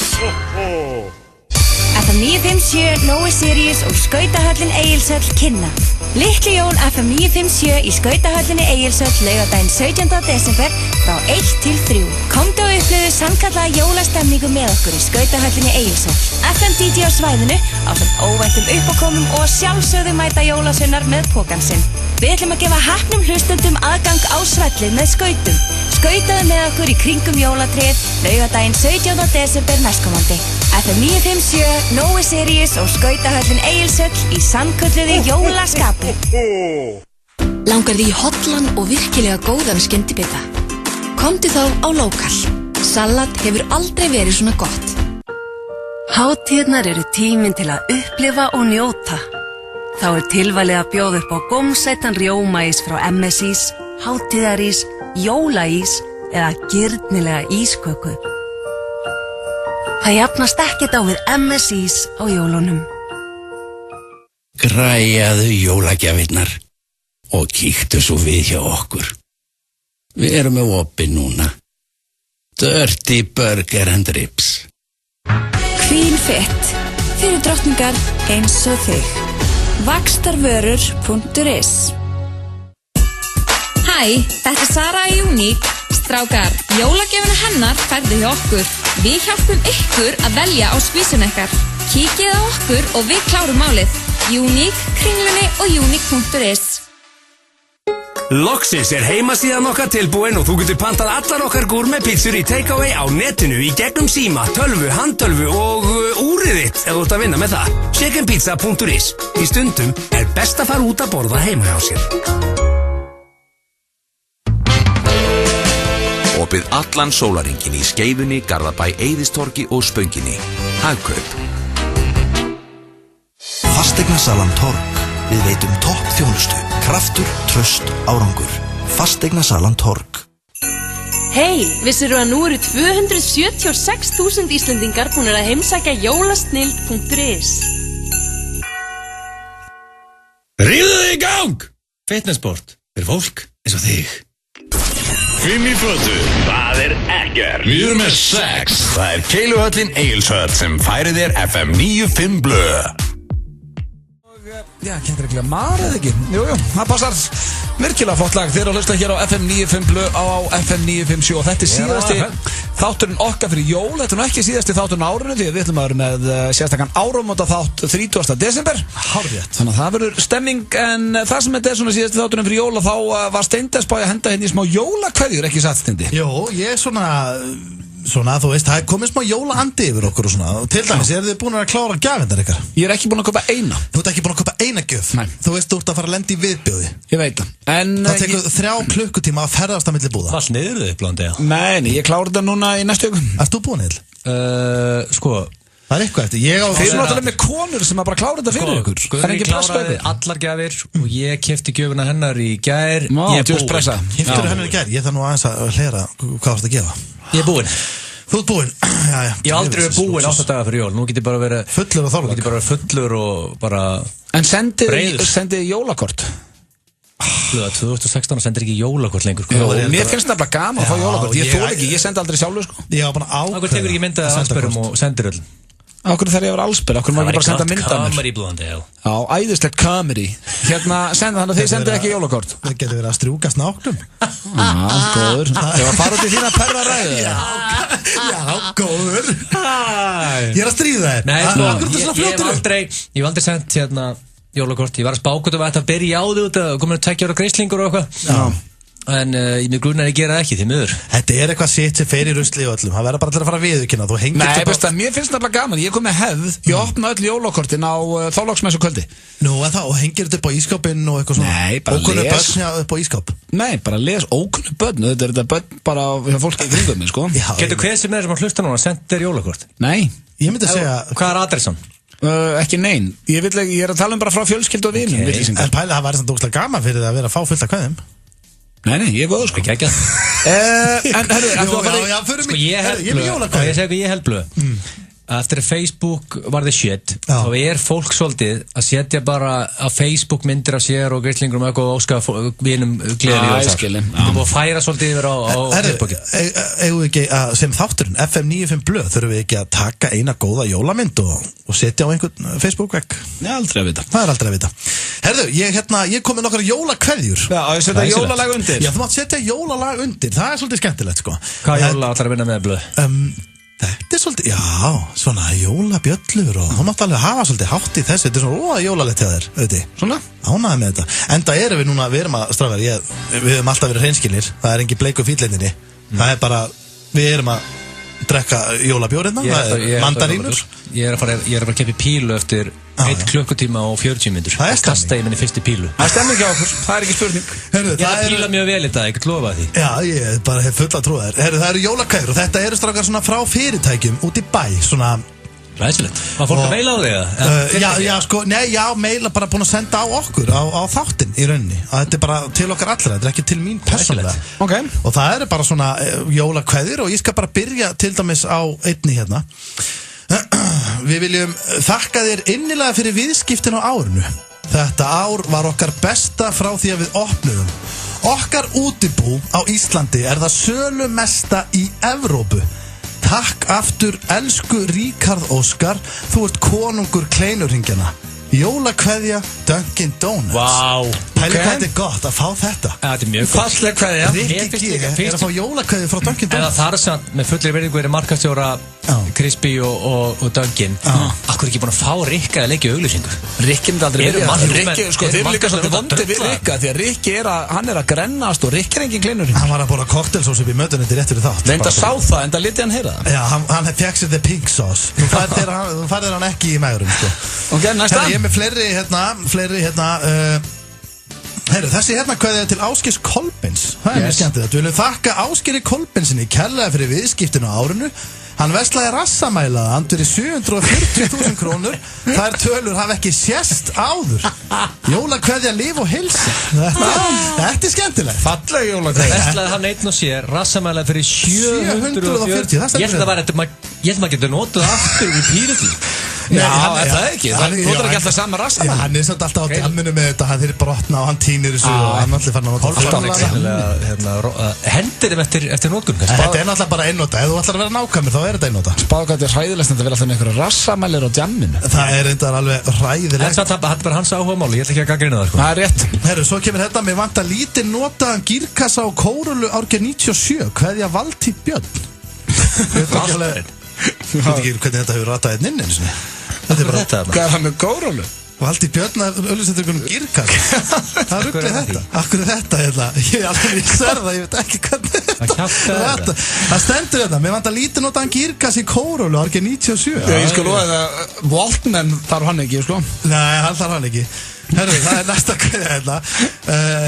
FM 957, Nóa Sirius og Skautahöllin Egilshöll kynna. Litli jól FM 957 í Skautahöllinni Egilshöll laugardaginn 17. desember frá 1 til 3. Komdu og upplifðu sannkallaða jólastemningu með okkur í Skautahöllinni Egilshöll. FM DJ á svæðinu ásamt óvæntum uppákomum og sjálfsögðu mæta jólasveinar með pokann sinn. Við ætlum að gefa heppnum hlustendum aðgang á svellið með skautum. Skautaðu með okkur í kringum jólatréð laugardaginn 17. desember næstkomandi. FM 957, Nóa Sirius og Skautahöllin Egilshöll í sannkölluðu jólaskapi. Langar því í hollan og virkilega góðan skyndibita? Komdu þá á Lokal. Salat hefur aldrei verið svona gott. Hátíðnar eru tíminn til að upplifa og njóta. Þá tilvalið að bjóða upp á gómsætan rjómaís frá MSís, hátíðarís, jólaís eða girnilega ísköku. Það jafnast ekkert á við MSís á jólunum. Græjaðu jólagjafirnar og kíktu svo við hjá okkur. Við erum með opið núna. Dirty Burger and Ribs. Queen Fit. Fyrir drottningar eins og þig. Vaxtarvörur.is. Hæ, þetta er Sara í Unique. Strákar, jólagjöfina hennar færðu hjá okkur. Við hjálpum ykkur að velja á skvísun ykkar. Kíkið á okkur og við klárum málið. Unique, Kringlunni og Unique.is. Loksins er heimasíðan okkar tilbúin og þú getur pantað allar okkar gourmetpizzur í takeaway á netinu í gegnum síma, tölvu, handtölvu og úrið þitt ef þú ert að vinna með það. Chickenpizza.is. Í stundum er best að fara út að borða heima hjá sér. Opið allan sólarhringinn í Skeifunni, Garðabæ, Eiðistorgi og Spönginni. Hagkaup. Fasteignasalan Torg. Við veitum topp þjónustu, kraftur, traust, árangur. Fasteignasalan Torg. Hei, vissirðu að nú eru 276.000 Íslendingar búnir að heimsækja jólasnild.is. Ríðu þig í gang! Fitnessport fyrir fólk eins og þig. 5 í fötu, það er ekkert. Við erum með 6. Það er Keiluhöllin Egilshöll sem færir þér FM 95 blöð. Já, kentur ekki að mara eða ekki. Jú, það passar virkilega flott lag. Þeir eru að hlusta hér á FM 95 blöð á FM 957 og þetta er síðasti þátturinn okkar fyrir jól. Þetta er nú ekki síðasti þátturinn á árinu því að við ætlum að vera með sérstakann áramóta þátt 30. desember. Hárrétt. Þannig að það verður stemming en það sem þetta er svona síðasti þátturinn fyrir jól og þá var Steindesbæ að henda hérna í smá jólakveðjur, ekki satt Steindi? Jó, ég er svona, þú veist, það er komið smá jólaandi yfir okkur og svona. Og til dæmis, þið búin að klára gjafirnar ykkar? Ég er ekki búin að kaupa eina. Þú ert ekki búin að kaupa eina gjöf? Nei. Þú veist, þú ert að fara að lenda í viðbjóði. Ég veit það. Það tekur 3 klukkutíma að ferðast að milli búða. Hvað sniður þið, Blondea? Nei, ég klára þetta núna í næstu viku. Erst þú búin til? Sko, það er eitthvað eftir. Þeir eru náttúrulega með konur sem að bara klára þetta fyrir ykkur. Guðrún kláraði allar gjafir og ég keypti gjöfina hennar í gær. Ég er búinn. Keyptirðu hennar í gær? Ég þarf nú aðeins að hlera hvað varst að gefa. Ég er búinn. Þú ert búinn. Ég hef aldrei verið búinn 8 daga fyrir jól. Nú get ég bara verið fullur og þorlag. Nú get ég bara verið fullur og bara En sendið jólakort? Hljóða 2016 sendir ekki jólakort lengur. Mér finnst nefnilega gaman að fá jólakort. Ég þoli ekki, ég sendi aldrei sjálfur sko. Ég var bara ákveð. Akkur tekur ekki mynda allsbergum og sendir öll. Akkur þarf ég að vera allsberg, akkur má ég bara senda mynda mér. Kameri blóðandi, já. Já, æðislegt kameri. Senda þannig að þið sendið ekki jólakort. Það getur verið að strjúka snáknum. Góður. Ég var fara út í þína perraræðu. Já, góður. Ég að stríða þér. Nei, ég hef aldrei sendt jólakort, ég var að spákut og ætti að byrja á því út að komin að 2 ára grislingur og eitthvað en ég mig grunar að ég gera það ekki því miður. Þetta eitthvað sitt sem fer í rusli og öllum, það verður bara allir að fara að viðurkenna. Nei, veist það, mér finnst það gaman, ég kom með hefð, ég opna öll jólakortin á Þorláksmessu kvöldi. Nú, en það, og hengir þetta upp á ískápinn og eitthvað svona? Nei, bara ókunnu les. Börn upp á ískáp? Nei, bara les ókunnu börn, þetta er þetta börn bara hjá fólki í kringum mig, sko. Getur hver sem er sem að hlusta núna sendt þér jólakort? Nei. Ég myndi segja... Hvað er adressan? Ekki nein, ég er að tala bara frá fjölskyldu og vinum. En pæli það væri samt ógeðslega gaman fyrir það að vera að fá fullt af kveðum. Nei, ég er góður sko. Ekki ekki. En hörru, sko ég held blöð. Eftir að Facebook var the shit, þá fólk svolítið að setja bara á Facebook myndir af sér og grislingur og eitthvað og óska vinum gleðilega jólsar. Það búið að færa svolítið yfir á Facebook. Eigum við ekki að, sem þátturinn, FM 95 blöð, þurfum við ekki að taka eina góða jólamynd og setja á einhvern Facebook-vegg? Nei, aldrei að vita. Það er aldrei að vita. Herðu, ég kom með nokkar jólakveðjur. Já, ég setja jólalag undir. Já, þú mátt setja jólalag undir, það er svolítið skemmtilegt, sko. Hvað jólalag ætlar að vinna með blöð? Þetta er svolítið, já, svona jólabjöllur og þú mátt alveg hafa svolítið hátt í þessu, þetta er svona róða jólalegt hjá þér, auðvitað. Svona? Ánægði með þetta. Enda erum við núna, við erum að strafver, við höfum alltaf verið hreinskilir, það er engin bleiku fýllendinni, það er bara, við erum að drekka jólabjórina, það er mandarínur. Ég er að fara að keppi pílu eftir 1 klukkutíma og 40 myndur og kasta í minni fyrstu pílu. Það stemmi ekki á okkur, það er ekki spurning. Ég er að píla mjög vel í dag, ég get lofa því. Já, ég bara hef fulla trú að þér. Það eru jólakveður og þetta eru strákar svona frá fyrirtækjum út í bæ, svona... Ræðsilegt. Var fólk að meila á þig? Já, meila bara búin að senda á okkur, á þáttinn í rauninni. Þetta er bara til okkar allra, þetta er ekki til mín persónulega. Okay. Og það eru bara svona jólakveðir og ég skal bara byrja til dæmis á einni hérna. Við viljum þakka þér innilega fyrir viðskiptin á árinu. Þetta ár var okkar besta frá því að við opnuðum. Okkar útibú á Íslandi er það sölumesta í Evrópu. Takk aftur, elsku Ríkharð Óskar, þú ert konungur kleinurringjana. Jólakveðja Dunkin Donuts. Vá, Pæli hvað þetta er gott að fá þetta. Þetta er mjög gott. Falleg kveðja. Rikki G er að fá jólakveðju frá Dunkin En Donuts. það er samt, með fullri verðingu er markastjóra Crispy og Dunkin. Akkur ekki búin að fá Rikka að leggja auglýsingu? Rikki myndi aldrei Rikki, sko, þeir líka svolítið vondi við Rikka því að Rikki hann er að grennast og Rikki er engin kleinur. Hann var að bóla koktelsós upp í mötunni rétt fyrir þátt. Reynda sá það, en það liti hann heyra það. Já, hann fekk sér the pink sauce. Þú færðir hann ekki í mægurum, sko. Ok, næsta. Ég er með fleiri hérna Herru, þessi hérna kveðið er til Ásgeirs Kolbeins. Það er mjög skemmtilegt. Við viljum þakka Ásgeiri Kolbeinsinni kærlega fyrir viðskiptinu á árinu. Hann veslaði rassamælaða, hann fyrir 740.000 krónur. Þær tölur hafa ekki sést áður. Jólakveðja, líf og heilsa. Þetta er skemmtilegt. Falleg jólakveðja. Veslaði hann einn og sér rassamælaða fyrir 740. Ég held að maður getur notað aftur við píruti. Já, er það ekki? Það notar ekki alltaf sama rassamælaða. Hann er samt alltaf á djamminu með þetta, hann fyrir brotna og hann týnir þessu og hann allir fann að nota. Hendir þeim eftir notkun. Þetta er náttúrulega bara einnota. Ef þú ætlar að vera nákvæmur þá er þetta einnota. Spáðu hvað þetta er hræðilegt að vera alltaf með einhverja rassamælir á djamminu. Það er reyndar alveg hræðilegt. En það er bara hans áhuga máli, ég ætla ekki að gagnrýna það. Það er rétt. Herru, svo kemur þetta, mér vantar lítið notaðan gírkassa á Kórulu árið 97. Kveðja Valtý Björn. Ég veit ekki hvernig þetta hefur ratað einn inn eins og þetta er bara þetta. Hvað er hann með Kórulu? Valtý Björn að auðvitað einhvern gírkassa. Það ruggli þetta. Akkur er þetta hérna? Ég sverða, ég veit ekki hvernig þetta. Það stendur þetta, mér vantar lítið notaðan gírkassa í Kórulu árið 97. Ég sko lofa það, Waltman þarf hann ekki, sko. Nei, hann þarf hann ekki. Herru, það er næsta kveðja hérna.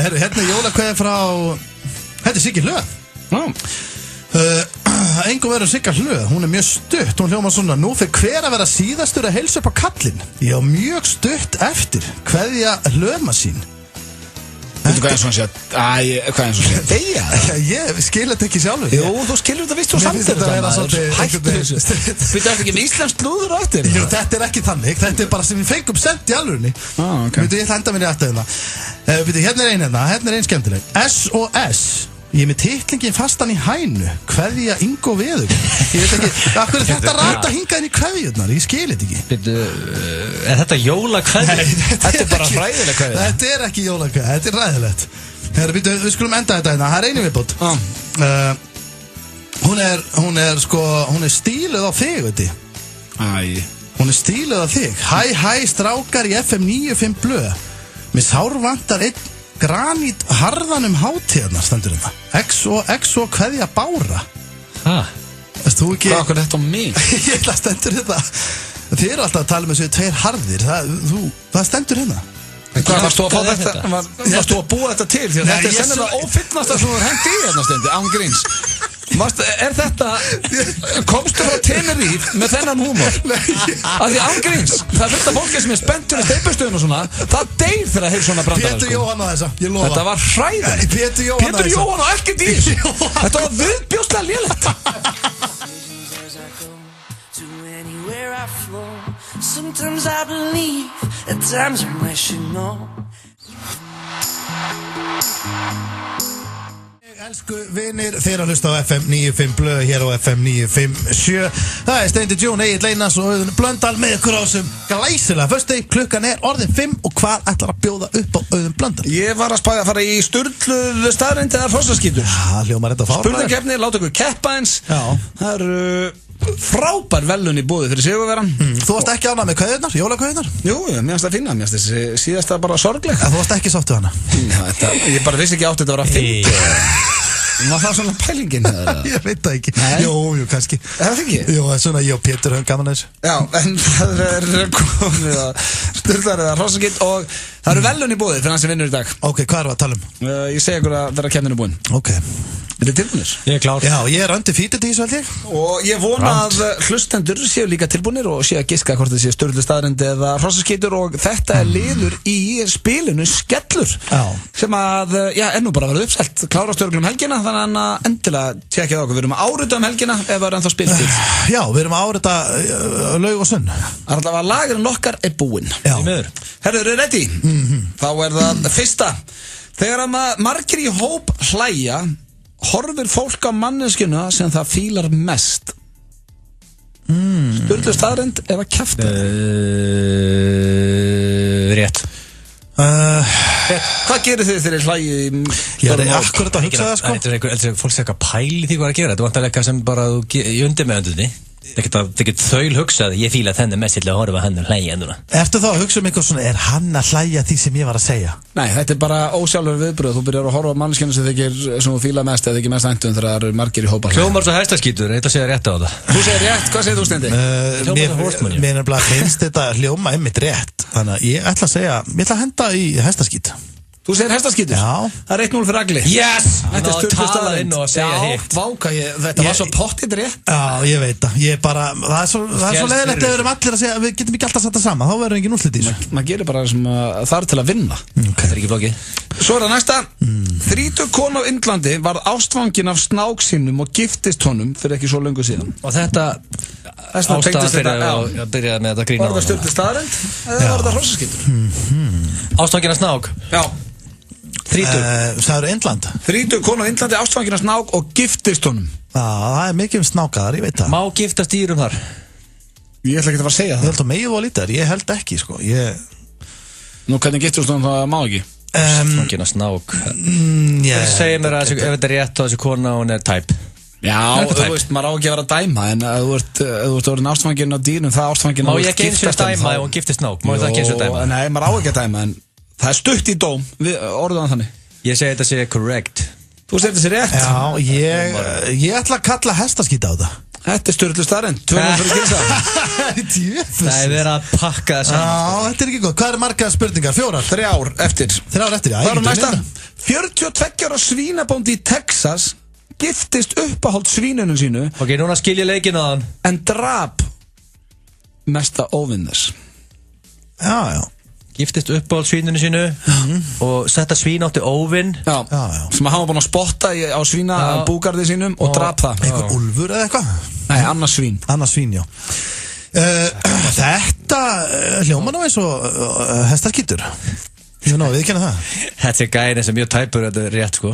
Herru, hérna er jólakveðja frá... Þetta er Siggi Hlöð. Engum verður Sigga Hlöð, hún er mjög stutt. Hún hljómar svona: nú fyrir hver að vera síðastur að heilsa upp á kallinn. Ég á mjög stutt eftir. Kveðja Hlöðmasín. Veitu hvað eins og hann sé hvað eins og sé deyja? Ég skil þetta ekki sjálfur. Jú, þú skilur þetta vist og samt hættu þessu. Veitu þetta ekki með íslenskt lúður á eftir? Jú, þetta ekki þannig. Þetta bara sem við fengum sent í alvörunni. Veitu, ég ætla að henda mér í aftur Veitu, hérna er ein skemmtileg. S&S. Ég með titlingin fastan í hænu. Kveðja Ingo Veður. Ég veit ekki, af hverju þetta rata hingað inn í kveðjurnar? Ég skil þetta ekki. Veitu, þetta jólakveðja? Nei, þetta er bara hræðileg kveðja. Þetta er ekki jólakveðja, þetta er ræðilegt. Veitu, við skulum enda þetta hérna. Það er einu viðbót. Hún er stíluð á þig, veit ég. Hún er stíluð á þig. Hæ, strákar í FM 95 blöð. Mér sárvantar einn granít harðanum hátíðarnar, stendur þetta. XO kveðja Bára. Veist þú ekki? Hvað er þetta á mig? Ég ætla að stendur þetta. Þið eru alltaf að tala með þessu tveir harðir. Það stendur hérna. Hvað varst þú að fá þetta? Varst þú að búa þetta til? Því að þetta er sennilega ófinnasta sem þú er hengt í hérna stendi, án gríns. Er þetta, komstu frá Tenerife með þennan húmor? Af því án gríns, það er fullt af fólki sem er spenntur í steipustöðun og svona, það deyr þegar hefur svona brandara. Pétur Jóhann á þessa, ég lofa. Þetta var hræðilegt. Pétur Jóhann á ekkert í þessu. Þetta var viðbjóðslega lélegt. Sometimes I believe, at times I wish you know. Elsku vinir, þeir að hlusta á FM 95 blöð hér á FM 957. Það er Steindi Jón, Egill Einars og Auðun Blöndal með ykkur á þessum glæsilega föstudegi. Klukkan er orðin 5 og hvað ætlar að bjóða upp á Auðun Blöndal? Ég var að spæða að fara í sturluðu staðreind eða hrossaskítur. Já, hljómar þetta fárlega. Spurningkeppni, láta ykkur keppa eins. Það eru frábær velun í búði fyrir sigurveran. Þú varst ekki ánað með kveðjurnar, jólakveðjurnar? Jú, mér finnst það fína, mér finnst þessi síðasta bara sorgleg. Þú varst ekki sátt við hana? Ég bara vissi ekki átt þetta að vera fint. Var það svona pælingin? Ég veit það ekki. Jú, kannski. Er það ekki? Jú, svona ég og Pétur höfum gaman þessu. Já, en það er komið að sturlar eða hrossaskít og það eru velun í búði fyrir hann sem vinnur í dag. Ok, hvað erum við að tala um? Ég segi ykkur að vera keppnin er búin. Ok. Er þið tilbúinir? Ég er klár. Já, ég er undefeated í þessu held ég. Og ég vona að hlustendur séu líka tilbúinir og séu að giska hvort það séu sturlu staðrendi eða hrossaskítur og þetta er liður í spilinu Skellur. Já. Sem að, er nú bara að verða uppselt. Klárast örglum helgina, þannig að endilega tjekkja okkur. Við erum að árita helgina ef það er ennþá spilstil. Já, við erum að árita laug og sunn. Allavega lagurinn okkar er búinn. Já. Herðu, eru ready? Þá er það fyrsta. Þegar að margir í hóp hlæja, horfir fólk á manneskjuna sem það fílar mest. Sturlu staðrend eða kjafta? Rétt. Hvað gerir þið þegar hlægi? Ég er akkurat að hugsa það sko. Þetta er fólk sem eitthvað pæli því hvað að gera. Þetta var alltaf eitthvað sem bara í undirmeðandunni. Það get þaul hugsað, ég fíla þenni mest til að horfa hann að hlæja enduna. Ertu þá að hugsa eitthvað svona, er hann að hlæja því sem ég var að segja? Nei, þetta er bara ósjálfur viðbröð. Þú byrjar að horfa á manneskjana sem þú fíla mest eða ekki mest endun þegar það eru margir í hópa. Hljómar svo hestaskítur, ég ætla að segja rétt á það. Þú segir rétt, hvað segir þú Steindi? Mér er bara finnst þetta hljóma einmitt rétt. Þannig að ég ætla að segja, ég ætla að henda í hestaskít. Þú segir hestaskítur? Já. Það er 1-0 fyrir Agli. Yes! Þetta er sturlu staðreynd. Inn og að segja hitt. Váka, þetta var svo pottið rétt. Já, ég veit það. Ég bara, það er svo leiðilegt að við erum allir að segja, við getum ekki alltaf að setja saman, þá verður engin úrslit í þessu. Maður gerir bara sem það er til að vinna. Þetta er ekki flókið. Svo er það næsta. 30 konu á Indlandi varð ástfangin af snák sínum og giftist honum fyrir ekki svo löngu síðan. Og þetta ástæðan fyrir að byrja með þetta grína. Var það sturlu staðreynd eða var það hrossaskítur? Ástfangin af snák? Já. 30. Sæður Indland? 30 konu á Indlandi ástfangin af snák og giftist honum. Já, það er mikið snákaðar, ég veit það. Má giftast dýrum þar? Ég ætla ekki að fara að segja það. Ég held að megið var lítar, ég held ekki sko. Nú hvernig giftist honum það má ekki? Ástfangin af snák. Það segir mér að ef þetta er rétt á þessu kona og hún er tæp. Já, þú veist, maður á ekki að vera að dæma en ef þú ert orðin ástfangin af dýrum, það ástfangin má ég ekki eins og dæma ef hún giftist snák? Má ég það ekki eins og dæma? Nei, maður á ekki að dæma en það er stutt í dóm, orðuðan þannig. Ég segi þetta sé correct. Þú segir þetta sé rétt? Já, ég ætla að kalla hestaskít á það. Þetta er sturlu staðreynd, 200 fyrir Gilsa. Það er verið að pakka það saman. Já, þetta er ekki gott. Hvað er marga spurningar? 4? 3 eftir. 3 eftir, já. Það er næsta. 42 ára svínabóndi í Texas giftist uppáhald svínunum sínu. Ok, núna skilja leikinn á hann. En drap mesta óvinnes. Já. giftist uppáhaldsvíninu sínu og setta svín átti óvinn sem hann var búin að spotta á svínabúgarði sínum og drap það. Einhver úlfur eða eitthvað? Nei, annars svín. Annars svín, já. Þetta hljóma nú eins og hestarskítur. Ég ná, við kenna það. Þetta gæðin sem mjög tæpur, þetta rétt sko.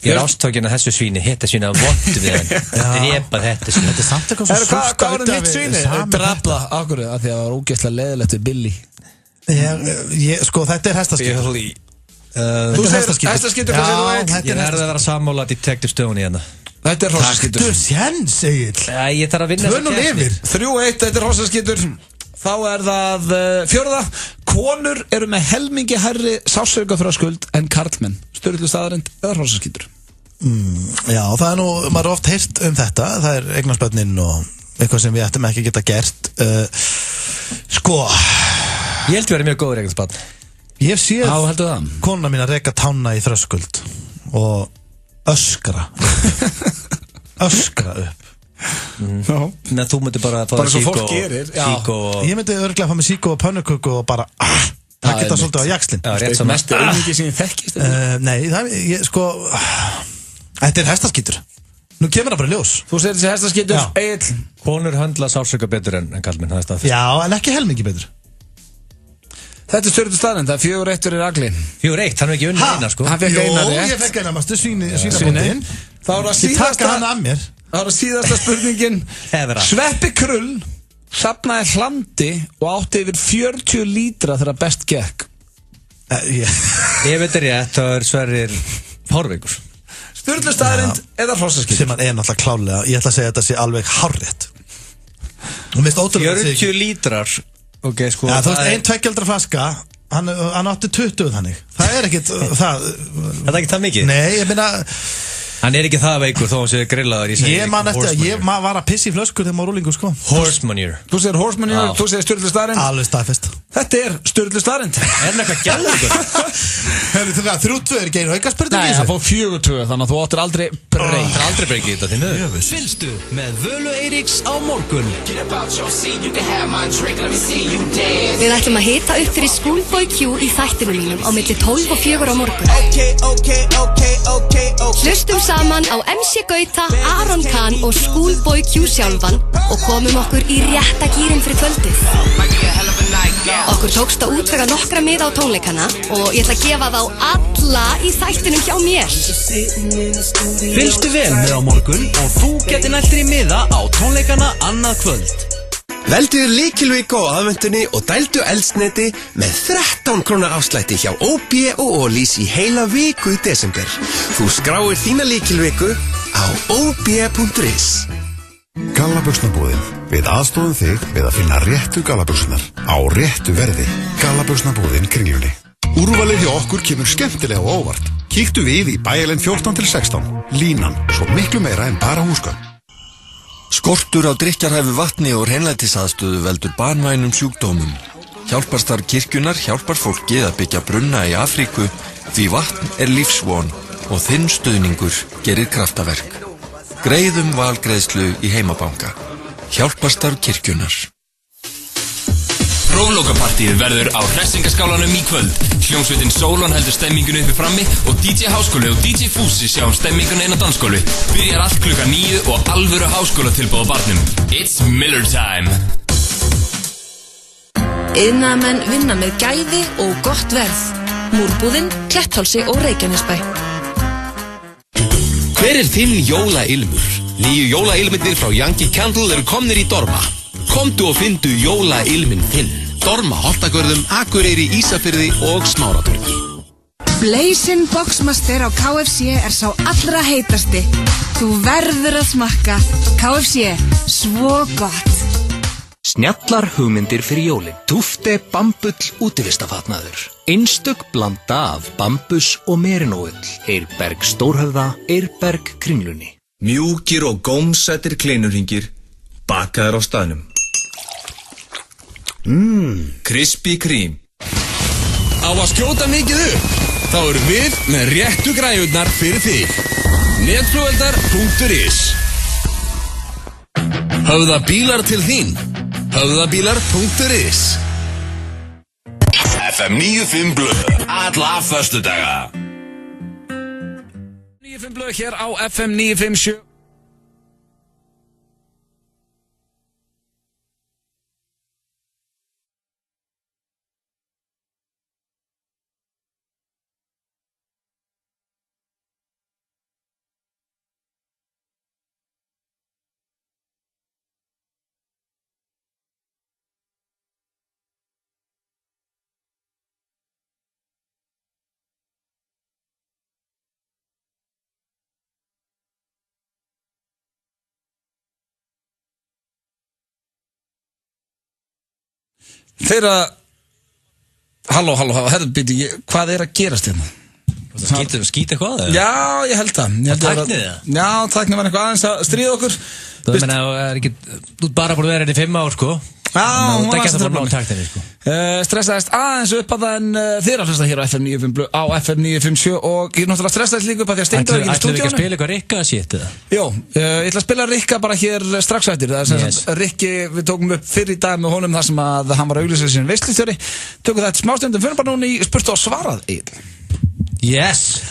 Ég ástökin að þessu svíni, hitta svíni að vondu við hann. Repa þetta svíni. Þetta samt eitthvað svo súrt. Hvað var það mitt svíni? Drapla, ákvörðu, af því að það var ógeðslega leiðilegt við Billy. Sko, þetta hestaskítur. Þú segir hestaskítur, hvað segir þú eitt? Ég verði að vera sammála Detective Stoney hérna. Þetta hrossaskítur. Taktu séns, Egill. Ég þarf að vinna þessa keppni. 3-1, þetta hrossaskítur. Þá það 4. Konur eru með helmingi hærri sársaukaþröskuld en karlmenn. Sturlu staðarind eða hrossaskítur. Já, það nú, maður oft heyrt þetta. Það eignarspötnin og eitthvað sem við ættum ekki geta gert. Sko, ég held við erum mjög góður eignarspötn. Ég hef séð konuna mín að reka tána í þröskuld og öskra upp. Menn þú myndir bara að fá síkó og... Ég myndi örglega að fá mig síkó og pönnuköku og bara takk þetta svolítið á jakslinn. Rétt svo mestu auðviki sem ég þekkist. Nei, sko þetta hestaskítur. Nú kemur það bara ljós. Þú segir þessi hestaskítur, Egill. Konur höndla sársauka betur en kallmenn, það staðfest. Já, en ekki helmingi betur. Þetta Sturlu staðarind, það 4-1 fyrir Agli. 4-1, hann er ekki unnið eina sko. Hann fekk eina rétt. Jó, ég fekk eina mastu svínabóndin. Þá var það síðasta spurningin. Sveppi Krull safnaði hlandi og átti yfir 40 lítra þegar best gekk. Ég veit rétt, það Sverrir Hárveikur. Sturlu staðarind eða hrossaskítur? Sem hann náttúrulega klálega. Ég ætla að segja að þetta sé alveg hárrétt. 40 lítrar. Okay, sko, ja, þú veist, 1 2 flaska, hann átti 20 þannig. Það er ekkit það. Það er ekki það mikið? Nei, ég meina hann er ekki það veikur þó hann sé grillaður. Ég man eftir að ég var að pissi í flöskur þegar maður rúlingu sko. Horse manure. Þú segir horse manure, þú segir Sturlu staðarind. Alveg staðfest. Þetta Sturlu staðarind. Er það eitthvað gæðugur? Þú veist, 3-2 er ekki einu auka spurning. Nei, það fór 4-2, þannig að þú áttir aldrei breyk. Aldrei breyk í þetta þínu. Fylgstu með Völu Eiríks á morgun. Við ætlum að hita upp fyrir Schoolboy Q í þættinu mínum á milli 12 og 4 á morgun. Hlustum saman á MC Gauta, Aron Kahn og Schoolboy Q sjálfan og komum okkur í rétta gýrin fyrir kvöldið. Okkur tókst að útvega nokkra miða á tónleikana og ég ætla að gefa þá alla í þættinum hjá mér. Fylgstu vel með á morgun og þú getur nælt í miða á tónleikana annað kvöld. Veldu lykilviku á aðventunni og dældu eldsneyti með 13 krónar afslætti hjá OB og Ólís í heila viku í desember. Þú skráir þína lykilviku á ob.is. Gallabuxnabúðin. Við aðstofum þig við að finna réttu gallabuxunar á réttu verði. Gallabuxnabúðin Kringlunni. Úrvalið hjá okkur kemur skemmtilega og óvart. Kíktu við í Bæjarlind 14-16. Línan, svo miklu meira en bara húsgögn. Skortur á drykkjarhæfu vatni og hreinlætisaðstöðu veldur banvænum sjúkdómum. Hjálparstarf kirkjunnar hjálpar fólki að byggja brunna í Afríku því vatn er lífsvon og þinn stuðningur gerir kraftaverk. Greiðum valgreiðslu í heimabanka. Hjálparstarf kirkjunnar. Próflokapartíð verður á Hressingaskálanum í kvöld. Hljómsveitin Sólon heldur stemmingunu uppi frammi og DJ Háskóli og DJ Fúsi sjá stemminguna inn á dansskólu. Byrjar allt klukkan 9 og alvöru háskólatilboð á barnum. It's Miller time. Iðnaðarmenn vinna með gæði og gott verð. Múrbúðin, Kletthálsi og Reykjanesbæ. Hver er þinn jólailmur? Nýju jólailmyndir frá Yankee Candle eru komnir í Dorma. Komdu og fyndu jólailminn þinn. Dorma, Holtagörðum, Akureyri, Ísafirði og Smáratorgi. Blazin Boxmaster á KFC er sá allra heitasti. Þú verður að smakka. KFC, svo gott. Snjallar hugmyndir fyrir jólin. Tufte Bambull útivistafatnaður. Einstök blanda af bambus og merinóull. Eirberg Stórhöfða, Eirberg Kringlunni. Mjúkir og gómsættir kleinurhringir, bakaðar á staðnum. Krispy Kreme. Á að skjóta mikið upp? Þá erum við með réttu græjurnar fyrir þig. Netflugeldar.is. Höfða bílar til þín. Höfðabílar.is. FM 95 Blöð alla föstudaga. 95 Blöð hér á FM 957. Þeirra Halló, herðu býti, hvað að gerast hérna? Skýta eitthvað? Já, ég held það. Tæknið það? Já, tæknið var eitthvað aðeins að stríða okkur. Þú meina, þú ert bara búin að vera hérna í 5 ár, sko. Já, hún var aðeins tröflun. Stressaðist aðeins upp að það en þeirra hlusta hér á FM 95 á FM 957 og ég náttúrulega stressaðist líka upp að því að Steindór er ekki í stúdíónu. Ætlum við ekki að spila eitthvað Rikka shit eða? Jó, ég ætla að spila Rikka bara hér strax eftir. Það er sem sagt Rikki, við tókum upp fyrir í dag með honum þar sem að hann var að auglýsa sín veislustjóri. Tökum þetta smástundum, fyrir bara núna í spurt og svarað. Yes!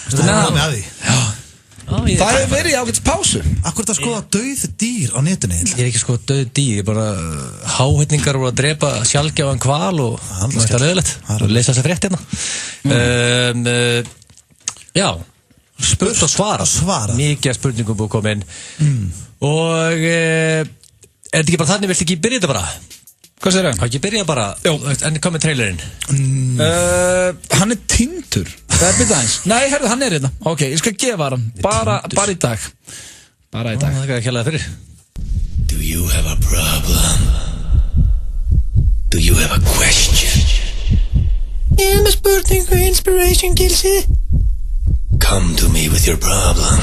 Það hefur verið ágætis pásu. Akkur þetta skoða dauð dýr á netinu? Ég er ekki skoða dauð dýr, ég er bara háhyrningar voru að drepa sjaldgæfan hval og það er leðilegt og lesa þess að frétt hérna. Já, spurt og svara. Mikið spurningum búið komin og er þetta ekki bara þannig, viltu ekki byrja þetta bara? Hvað segir það? Hvað ekki byrja bara? Jó. En hvað með trailerinn? Hann er týndur. Það er byrjað eins. Nei, herðu, hann er hérna. Ok, ég skal gefa hann. Bara í dag. Bara í dag. Það er ekki að kjalla það fyrir. Do you have a problem? Do you have a question? Ég með spurningu inspiration, Gilsi. Come to me with your problem.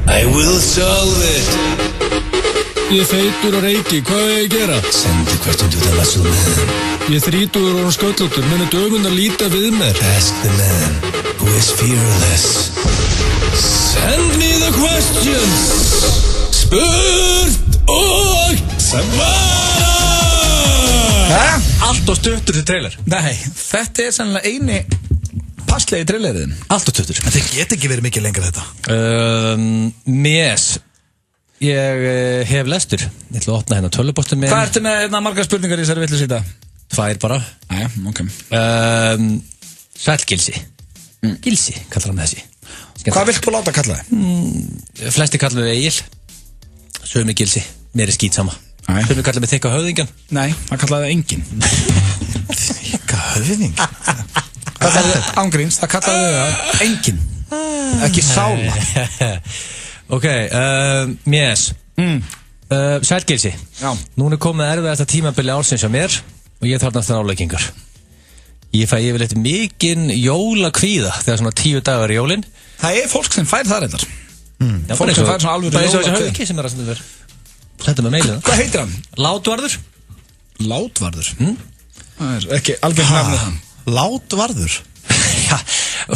I will solve it. Ég feitur og reiki, hvað er ég að gera? Send the question to the muscle man. Ég þrítugur og sköllóttur, munu dögun að líta við mér. Ask the man who is fearless. Send me the questions. Spurt og svara. Allt og stuttur til trailer. Nei, þetta er sannlega eini passlegi traileriðin. Allt og stuttur. Það get ekki verið mikið lengra þetta. Yes. Ég hef lestur. Ég ætla að opna hérna tölvupóstum með. Hvað ertu með margar spurningar í þessari villu síta? 2 bara. Æja, ok. Sæll Gilsi. Gilsi, kallar hann þessi. Hvað vilt þú láta kalla þið? Flesti kallar við Egil. Sumi Gilsi. Mér er skít sama. Sumi kallar við þykka höfðingjan. Nei, það kallaði engin. Þykka höfðingjan? Ángríns, það kallaði við engin. Ekki sála. Ok, yes. Sæll Gilsi. Já. Núna er komið erfiðasta tímabili ársins á mér og ég þarfnast þar áleikingar. Ég fæ yfirleitt mikinn jólakvíða þegar svona 10 dagar í jólin. Það er fólk sem fær það reyndar. Fólk sem fær svona alvöru jólakvíða. Það er svo þessi höfðingi sem er að senda þér. Þetta með meilið. Hvað heitir hann? Látvarður. Látvarður? Það er ekki alveg nafnið hann. Látvarður? Já,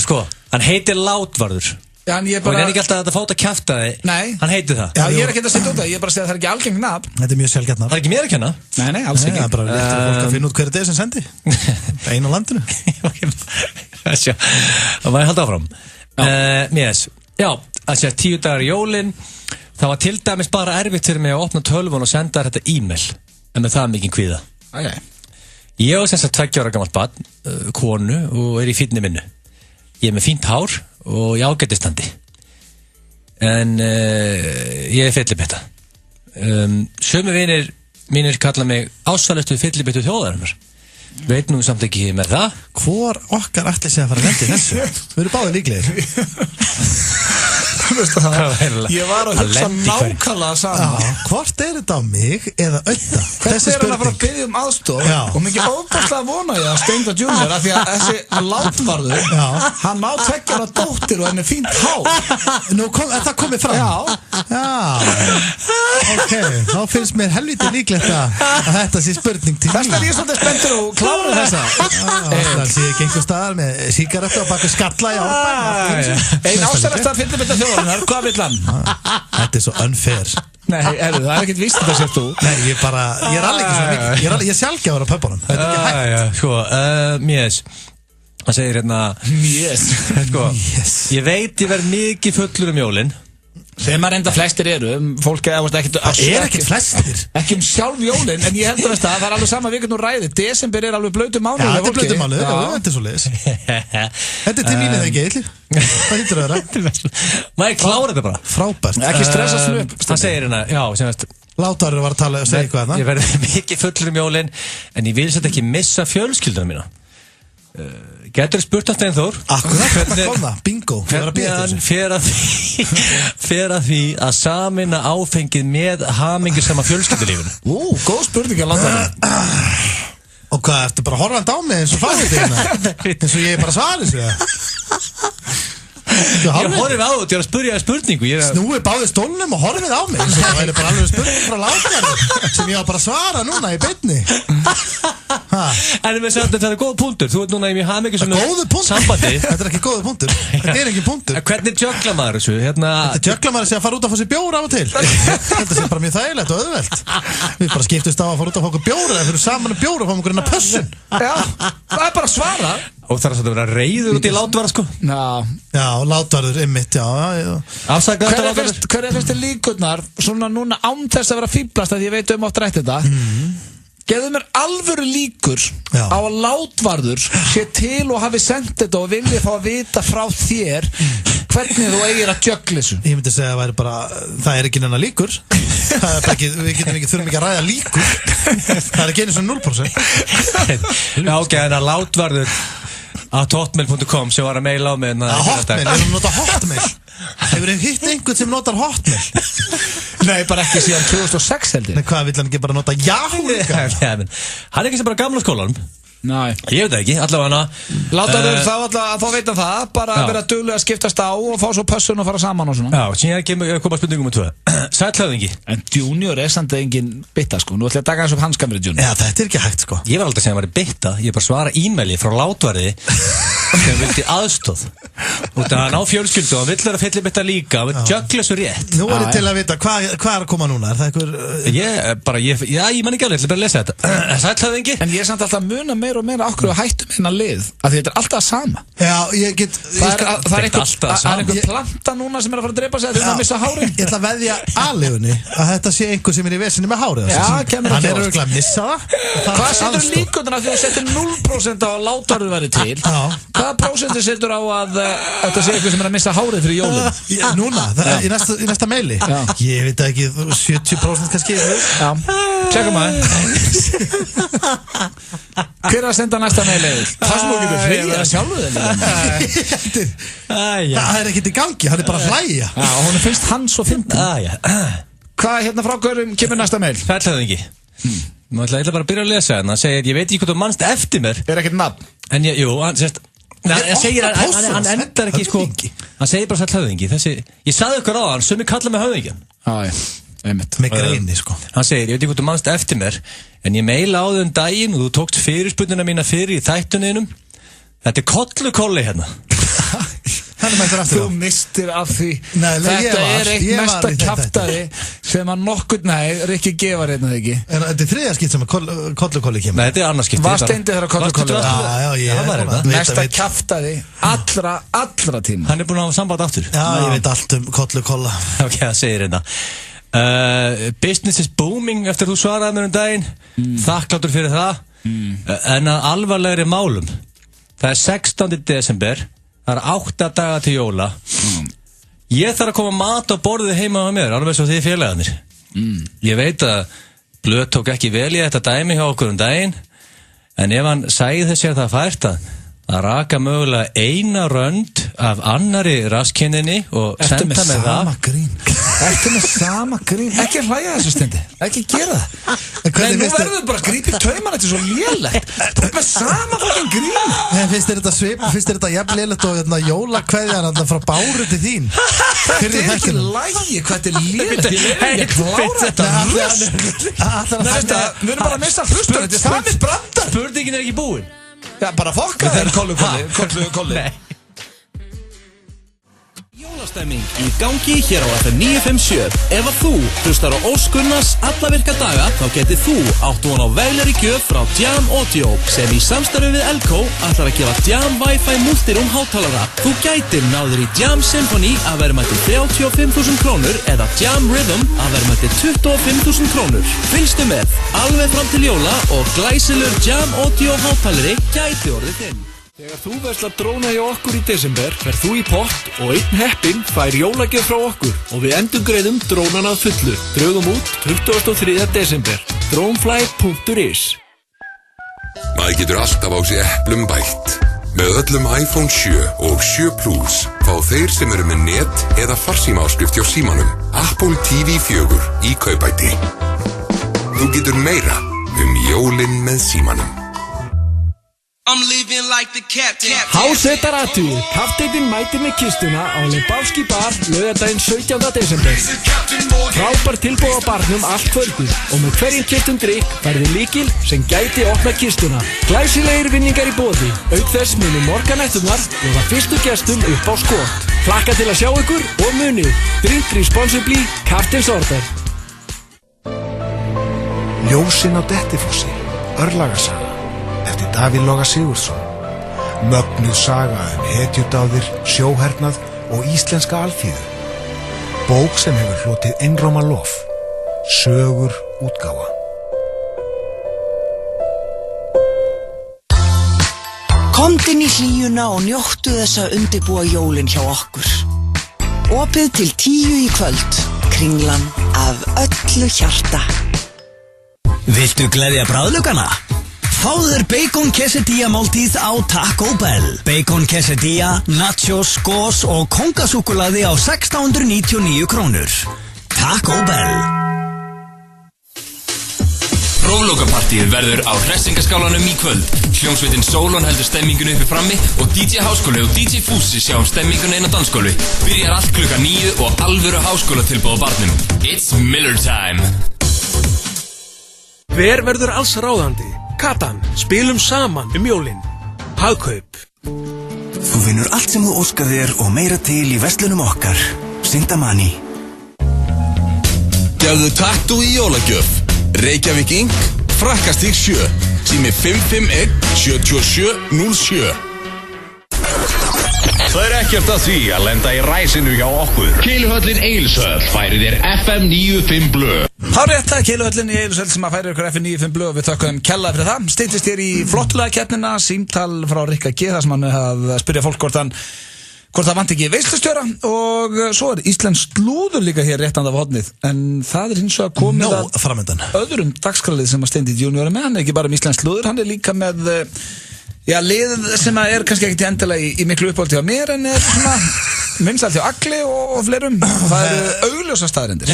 sko, hann heitir Látvarður. Já, en ég bara... Og hann er ekki alltaf að fáta kjafta þig. Nei. Hann heitir það. Já, ég er ekki að setja út það, ég er bara að segja að það er ekki algengt nafn. Þetta er mjög sjálfgjarnt nafn. Það er ekki mér að kenna? Nei, alls ekki. Það er bara létt fyrir fólk að finna út hverju þetta er sem sendi. Einu á landinu. Það maður halda áfram. Yes. Já, að segja 10 dagar í jólin. Það var til dæmis bara erfitt fyrir mig að opna tölvun og senda þetta e-mail. En með það mikinn kvíða. Ég var sem sagt 2 ára gamalt barn, konu og er í fínni vinnu. Ég er með fínt hár og ég ágætistandi. En ég er fyllibetta. Sömu vinir mínir kalla mig ásælustu fyllibettu þjóðarinnar. Veit nú samt ekki með það. Hvor okkar ætli sig að fara að lendi þessu? Við erum báðir líklegir. Ég var að hugsa nákvæmlega saman. Hvort er þetta á mig eða auða? Hvernig er hann að fara að biðja um aðstoð? Og mikið óbærslega vona ég að Steindór Junior af því að þessi Látvarður hann má 2 ára dóttir og henni fínt hár. Nú er það komið fram? Já. Ok, þá finnst mér helviti líklegt að þetta sé spurning til Þess er ég svolítið spenntur og klára þessa. Það sé ekki einhver staðar með sígarettu og baka skalla í árbæn. Einn ásælasta fyllibetta þjóðar Gunnar, hvað vill hann? Þetta svo unfair. Nei, það ekkert víst þetta sér þú. Nei, ég er alveg ekki svo mikið. Ég sjálfgjafur á pöpunum. Þetta ekki hægt. Sko, mjess. Það segir hérna Mjess. Sko, ég veit ég verð mikið fullur jólin. Sem að reynda flestir eru, fólk ekkert flestir ekki sjálf jólin, en ég held að það alveg sama við nú ræði, desember alveg blautu mánuð. Já, þetta blautu mánuð, þetta svo leiðis. Þetta til mínu þegar ekki eitthvað. Það hittur að vera. Maður klára þetta bara. Frábært. Ekki stressa snöp. Það segir hérna, já, sem veist Látarur var að tala og segja eitthvað þarna. Ég verði mikið fullur jólin, en ég vil satt ekki missa fjölskylduna mína. Getur spurt af Steinþór Akkurat, hvernig kom það? Bingo. Hvernig hann fer að því að samina áfengið með hamingjusama fjölskyldulífinu. Góð spurning að landa. Og hvað, ertu bara horfandi á mig eins og farið þig eins og ég bara svarið sér? Ég horfið á þetta, ég er að spyrja spurningu. Snúið báðið stólnum og horfið á mig. Það væri bara alveg spurning frá Látarur sem ég á bara að svara núna í beinni. En við sagðum þetta er góð punktur. Þú ert núna í mjög hamingjusama sambandi. Þetta er ekki góð punktur. Þetta er ekki punktur. Hvernig jökla maður þessu? Þetta jökla maður sé að fara út að fá sér bjór af og til. Þetta sé bara mjög þægilegt og auðvelt. Við bara skiptust á að fara út að fá okkur bjór eða fyrir saman bjór og fá okkur inn að pössun. Já, það er bara að svara. Og það er að vera reiður út í Látvarða sko. Já, Látvarður einmitt, já. Hver finnst þér líkurnar svona núna án þess að vera fíblast að ég veit oft rætt þetta? Gefðu mér alvöru líkur á að Látvarður sé til og hafi sendt þetta og vilja fá að vita frá þér hvernig þú eigir að jökla þessu. Ég myndi segja að það væri bara, það er ekki neina líkur. Við þurfum ekki að ræða líkur. Það er ekki einu svona 0%. Já, ok, en að Látvarður @hotmail.com sem var að maila á mig Hotmail, erum við nota Hotmail? Hefur þið hitt einhvern sem notar Hotmail? Nei, bara ekki síðan 2006 heldur. Nei, hvað, vill hann ekki bara nota Yahoo líka? Hann er ekki sem bara gamla skólanum. Nei. Ég veit það ekki, allavega hana Látarur þá alltaf að fá veita það. Bara að vera duglega að skiptast á og fá svo pössun og fara saman og svona. Já, síðan koma spurningum 2 Sællhöfðingi. En Junior er samt engin bytta sko. Nú ætla ég að taka þessu upp hanskamri Junior. Já, þetta er ekki hægt sko. Ég var aldrei að segja að það væri bytta. Ég bara svara e-maili frá Látvarði sem vildi aðstóð. Og það hann á fjölskyldu og hann vill vera fyllibytta líka. Hann vill jökla svo rétt. Nú er ég til að vita, hvað er að koma núna? Er það einhver... ég man ekki alveg, ég ætla bara að lesa þetta. Sællhöfðingi. En ég er samt alltaf að muna meira og meira okkur og hættum innan lið. Af því þetta er alltaf sama. Já, ég get... Það er einhver planta núna sem er að fara að drepa sig þegar það missa hárið. Ég ætla að veðja aðleifunni að þetta sé einhver sem er í vesinni með hárið. Já, kemur hann er örugglega að missa það. Hvað setur líkurnar að þú setur 0% á að Látvarður væri til? Hvaða prósentu setur á að þetta sé einhver sem er að missa hárið fyrir jólum? Núna, í næsta meili. Ég veit ekki, 70% kannski. Já, tjekkum að hver er að senda næsta meili? Það sem þú getur hreyða sjálfu þig. Það er ekkert í gangi, hann er bara að hlæja. Já, og hún finnst hann svo fyndin. Hvað hérna frá hverjum kemur næsta meil? Sællhöfðingi. Ég ætla bara að byrja að lesa hérna. Hann segir, ég veit ekki hvað þú mannst eftir mér. Er ekkert nafn? En jú, hann sést hann endar ekki sko. Hann segir bara Sællhöfðingi. Ég sagði ykkur á hann, sumi kalla mig höfðingjan. Með greini sko. Hann segir, ég veit ekki hvað þú mannst eftir mér, en ég meila á þau daginn og þú tókst fyrirspurnina mína fyrir í þættuninum. Þetta er kollukolli hérna. Þú mistir af því. Þetta er eitt mesta kjaftaði sem að nokkur, Rikki G var hérna ekki. Þetta er þriðja skipt sem að kollukolli kemur. Nei, þetta er annars skipt. Var steindi þegar kollukolli var? Mesta kjaftaði allra tíma. Hann er búin að hafa samband aftur. Já, ég veit allt um kollukolla. Ok, það segir hérna. Business is booming eftir þú svaraði mér daginn. Þakkláttur fyrir það. En að alvarlegri málum. Það er 16. desember. Það er 8 daga til jóla. Ég þarf að koma mat á borðið heima á mér, alveg svo því félagarnir. Ég veit að Blöð tók ekki vel í þetta dæmi hjá okkur daginn, en ef hann sæði sér það fært að raka mögulega eina rönd af annari rasskinninni og senda með það. Ertu með sama grín? Ekki hlæja þessu steindi. Ekki gera það. Nei, nú verður bara að grípa í tauman. Þetta er svo lélegt. Þú ert með sama fucking grín. Finnst þér þetta jafn lélegt og jólakveðjan alltaf frá Báru til þín? Þetta er ekki lægi. Hvað þetta er lélegt? Ég er ekki klára þetta. Við erum bara að missa hlustur. Þetta er sami brandar. Spurningin er ekki búin. Já, bara fokka þeir kollu. Jólastemming í gangi hér á FM 957. Ef að þú hlustar á Óskunnars alla virka daga, þá getið þú átt von á veglegri gjöf frá Jam Audio sem í samstarfi við Elko ætlar að gefa Jam Wi-Fi multiroom hátalara. Þú gætir náður í Jam Symphony að verðmæti 35.000 krónur eða Jam Rhythm að verðmæti 25.000 krónur. Fylgstu með alveg fram til jóla og glæsilegur Jam Audio hátalari gæti orðið þinn. Þegar þú verslar dróna hjá okkur í desember, ferð þú í pott og einn heppinn fær jólagjöf frá okkur og við endurgreiðum drónana að fullu. Drögum út 23. desember. Dronefly.is. Maður getur alltaf á sig eplum bætt. Með öllum iPhone 7 og 7 Plus fá þeir sem eru með net eða farsímaáskrift hjá símanum Apple TV 4 í kaupæti. Þú getur meira jólin með símanum. Hásetaratugur, Kapteinninn mætir með kistuna á Lebowski bar laugardaginn 17. desember. Frábær tilboð á barnum allt kvöldið og með hverjum keyptum drykk færðu lykil sem gæti opna kistuna. Glæsilegir vinningar í boði, auk þess munu morganætturnar og það fyrstu gestum upp á skot. Hlakka til að sjá ykkur og munið, drink responsibly, Kapteins Order. Ljósin á Dettifossi, örlagasaga eftir Davíð Loga Sigurðsson. Mögnuð saga hetjudáðir, sjóhernað og íslenska alþýðu. Bók sem hefur hlotið einróma lof. Sögur útgáfa. Komdu inn í hlýjuna og njóttu þess að undirbúa jólin hjá okkur. Opið til 10 í kvöld. Kringlan af öllu hjarta. Viltu gleðja bráðlugana? Fáðu þér bacon quesadilla máltíð á Taco Bell. Bacon quesadilla, nachos, gos og kóngasúkkulaði á 1699 krónur. Taco Bell. Próflokapartíð verður á hressingaskálanum í kvöld. Hljómsveitin Sólon heldur stemmingunu uppi frammi og DJ Háskóli og DJ Fúsi sjá stemminguna inn á dansskólu. Byrjar allt klukkan 9 og alvöru háskólatilboð á barnum. It's Miller time. Hver verður alls ráðandi? Katan, spilum saman jólin. Hagkaup. Þú vinnur allt sem þú óskar þér og meira til í verslunum okkar. Sintamani. Gefðu tattoo í jólagjöf. Reykjavík Inc. Frakkastík 7. Sími 551 7707. Það ekkert að því að lenda í ræsinu hjá okkur. Keiluhöllin Egilshöll færir þér FM 95 Blö. Það rétt að Keiluhöllin í Egilshöll sem að færir ykkur FM 95 Blö og við þökkum kjallaði fyrir það. Steytist þér í flottulega keppnina, símtal frá Rikka G þar sem hann að spyrja fólk hvort það vant ekki veislustjóra og svo íslensk slúður líka hér réttan af hodnið en það hins vegar komið að öðrum dagskrálið sem að Steindi Junior með, hann ekki bara með íslensk slúður, hann líka með lið sem að kannski ekkert endilega í miklu uppáldi á mér en svona minnsalt hjá Agli og fleirum og það eru augljósa staðarindir.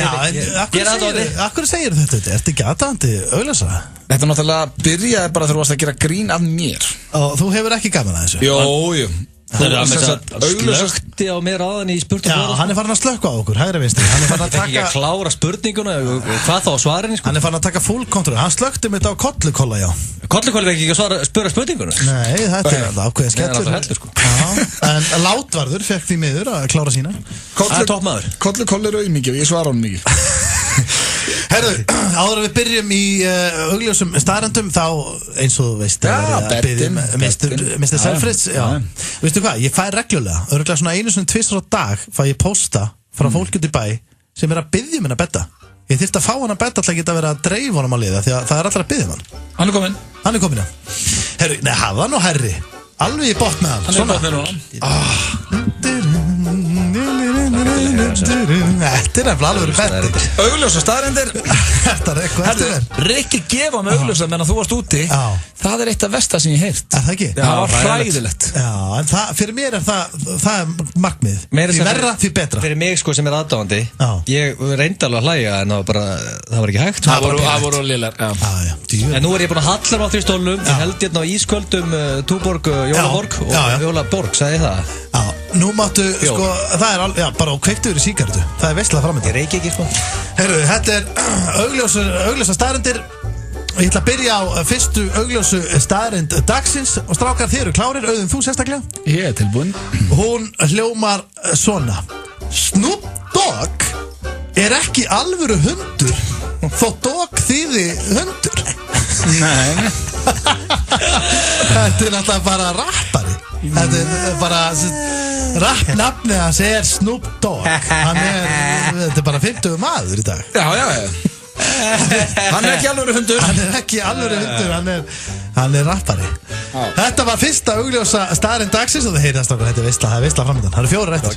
Akkur segir þetta? Ertu ekki aðdæmandi augljósa? Þetta náttúrulega byrjaði bara þegar þú varst að gera grín af mér. Og þú hefur ekki gaman að þessu? Jú. Það slökti á mér áðan í spurninguna. Já, hann farin að slökka á okkur, hægri vinstri. Hann farin að taka... Ekki að klára spurninguna, hvað þá á svarinni sko? Hann farin að taka full control. Hann slökti mitt á kollukolla, já. Kollukolla er ekki að spura spurninguna? Nei, þetta er alltaf ákveðið skellur. Sko. En Látvarður fekk því miður að klára sína. Það er toppmaður. Kollukolla er auðmikið og ég svara honum mikið. Herðu, áður að við byrjum í augljósum staðrendum þá eins og þú veist Mr. Selfridge veistu hvað, ég fæ reglulega örugglega svona einu svona tvisvar á dag fæ ég posta frá fólk út í bæ sem er að biðja minna að betta ég þyrfti að fá hann að betta alltaf að geta verið að dreifa honum á liða því að það er alltaf að biðja hann Hann er komin Herru, nei, hafa hann og herri alveg í botn með hann Hann er botn með hann Þetta er nefnilega alveg betur Augljósa staðarindir Rikki gefa með augljósa meðan þú varst úti Það er eitt af versta sem ég heirt Er það ekki? Það var hræðilegt Já, en fyrir mér er það er markmið Því verra, því betra Fyrir mig sko sem er aðdáandi Ég reyndi alveg að hlæja en það var ekki hægt Það voru liðlar En nú er ég búin að halla á því stólum Ég held hérna á ískvöldum Túborg, Jólaborg og Jólaborg, sagði ég það Já, nú máttu, sko, það er alveg, já, bara kveiktu yfir í sígarettu Það er veistlega framönda Ég reiki ekki, sko Herru, þetta er augljósa staðarindir Ég ætla að byrja á fyrstu augljósu staðarind dagsins Og strákar, þið eru klárir, Auðun, þú sérstaklega Ég er tilbúin Hún hljómar svona Snoop Dogg er ekki alvöru hundur þó Dogg þýði hundur. Nei. Þetta er náttúrulega bara rappari. Þetta er bara rappnafnið hans er Snoop Dogg. Þetta er bara 50 maður í dag. Já. Hann er ekki alvöru hundur. Hann er rappari. Þetta var fyrsta augljósa staðarinn dagsins og það heyrðast okkur, þetta er veisla, það er veisla framöndan. Það eru 4 eftir.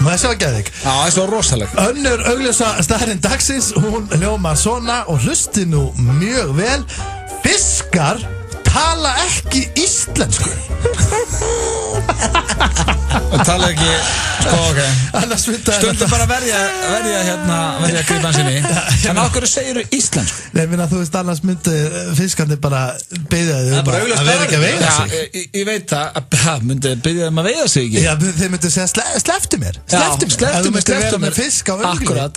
Þessi var geðvik. Já, þessi var rosaleg. Önnur augljósa staðarinn dagsins, hún hljómar svona og hlusti nú mjög vel. Fiskar tala ekki íslensku. Tala ekki, Stundum bara verja gripan sinni. En á hverju segirðu íslensku? Nei, minna, þú veist, annars myndi fiskarnir bara biðja þau að vera ekki að veiða sig. Ég veit það, myndi biðja þeim að veiða sig ekki. Já, þeir myndi segja, slepptu mér. Slepptu mér. Ef þú myndi vera með fisk á öngli. Akkurat.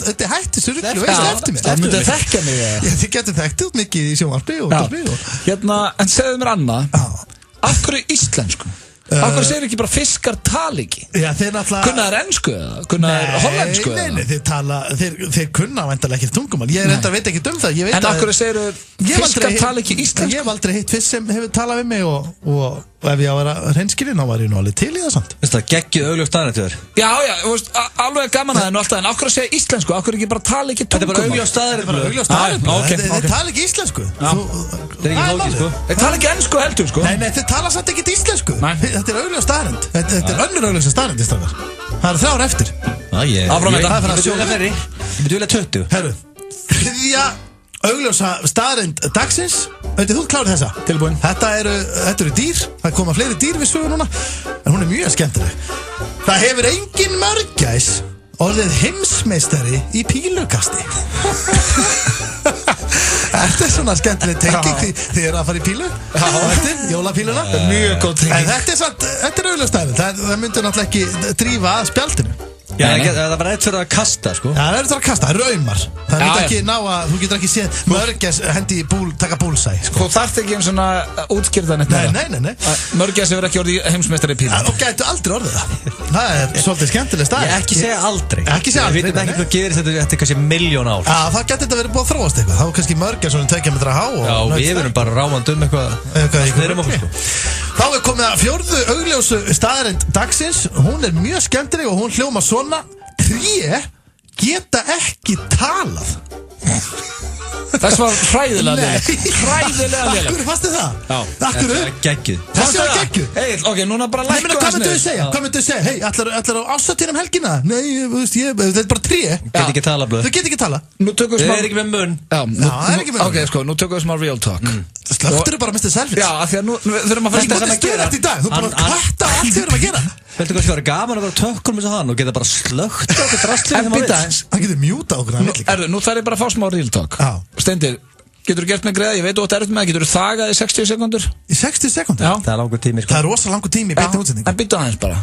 Þetta er hætti surglu, slepptu mér. Það myndi þekkja mig. Þið getur þekkt út mikið í sjónvarpi og útvarpi. En segðu mér annað, af hverju íslensku? Af hverju segir ekki bara fiskar tala ekki? Já, þeir náttúrulega... Kunna þær ensku eða? Kunna þær hollensku eða? Nei, þeir kunna væntanlega ekki tungumál. Ég veit ekki um það. En af hverju segir fiskar tala ekki íslensku? Ég hef aldrei hitt fisk sem hefur talað við mig og ef ég á að vera hreinskilinn þá var ég nú alveg til í það samt. Veist það, geggjuð augljóst staðarinn til þér? Já, alveg gaman að það alltaf, en af hverju segja íslensku? Af hverju ekki bara tala ekki tungumál? Þetta er bara augljóst staðarinn. Þeir tala ekki íslensku. Þeir tala ekki ensku heldur, sko. Nei, þeir tala samt ekki íslensku. Þetta er augljóst staðarind. Þetta er önnur augljósa staðarind í stafar. Það eru 3 eftir. Áfram þetta. Það er 20. Herru, þriðja augljósa staðarind dagsins. Þú klárið þessa. Tilbúin. Þetta eru dýr. Það koma fleiri dýr við sögu núna. En hún er mjög skemmtileg. Það hefur engin mörgæs orðið heimsmeistari í pílukasti. Þetta er svona skemmtileg tenging þið eru að fara í pílu jólapíluna. Mjög góð tenging. En þetta er auðvitað stæðin. Það myndur náttúrulega ekki drífa að spjaldinu. Já, það var eitt fyrir að kasta, sko. Já, það er fyrir að kasta, það er raumar. Það myndi ekki ná að, þú getur ekki séð mörgæs hendi taka búlsæ, sko. Þú þarft ekki einn svona útskýrða neitt. Nei. Mörgæs hefur ekki orðið heimsmeistari í pílu. Og gætu aldrei orðið það. Það er svolítið skemmtileg stað. Ég ekki segja aldrei. Ekki segja aldrei. Við veitum ekki hvað gerist þetta kannski 1.000.000 ár. Já, það getur þetta verið búið að þróast eitthvað. Þá kannski mörgæs svona 2 metra há og... Já, við erum bara rámandi eitthvað. Þá er komið að 4. augljósu staðarind dagsins. Hún er mjög skemmtileg og hún hljómar svona. Tré geta ekki talað. Þess var hræðilega léleg. Akkur fannst þið það? Já. Akkur? Geggjuð. Þessi var geggjuð. Ok, núna bara lækka það. Hvað myndu þið segja? Hvað myndu þið segja? Hei, ætlar á ásatíðum helgina? Nei, þetta er bara tré. Get ekki tala, blöð. Þau get ekki tala. Þau er ekki með munn. Já, það er ekki með munn. Ok, sko, nú tökum við smá real talk. Slöktur bara Mr. Selfish. Já, af því að nú þurfum að fara að gera þetta í dag. Þú bara kvarta allt við erum að gera. Veldu hvað það er gaman að vera tökkur með hann og geta bara slögt á þetta drastlið þegar maður vill. Það getur mjúta okkur að milli. Nú þarf ég bara að fá smá real talk. Steindir, getur þú gert mig greiða? Ég veit þú átt erfitt með það. Getur þú þagað í 60 sekundur? Í 60 sekundur? Já. Það er langur tími, sko. Það er rosa langur tími í beinni útsendingu. En byttu aðeins bara.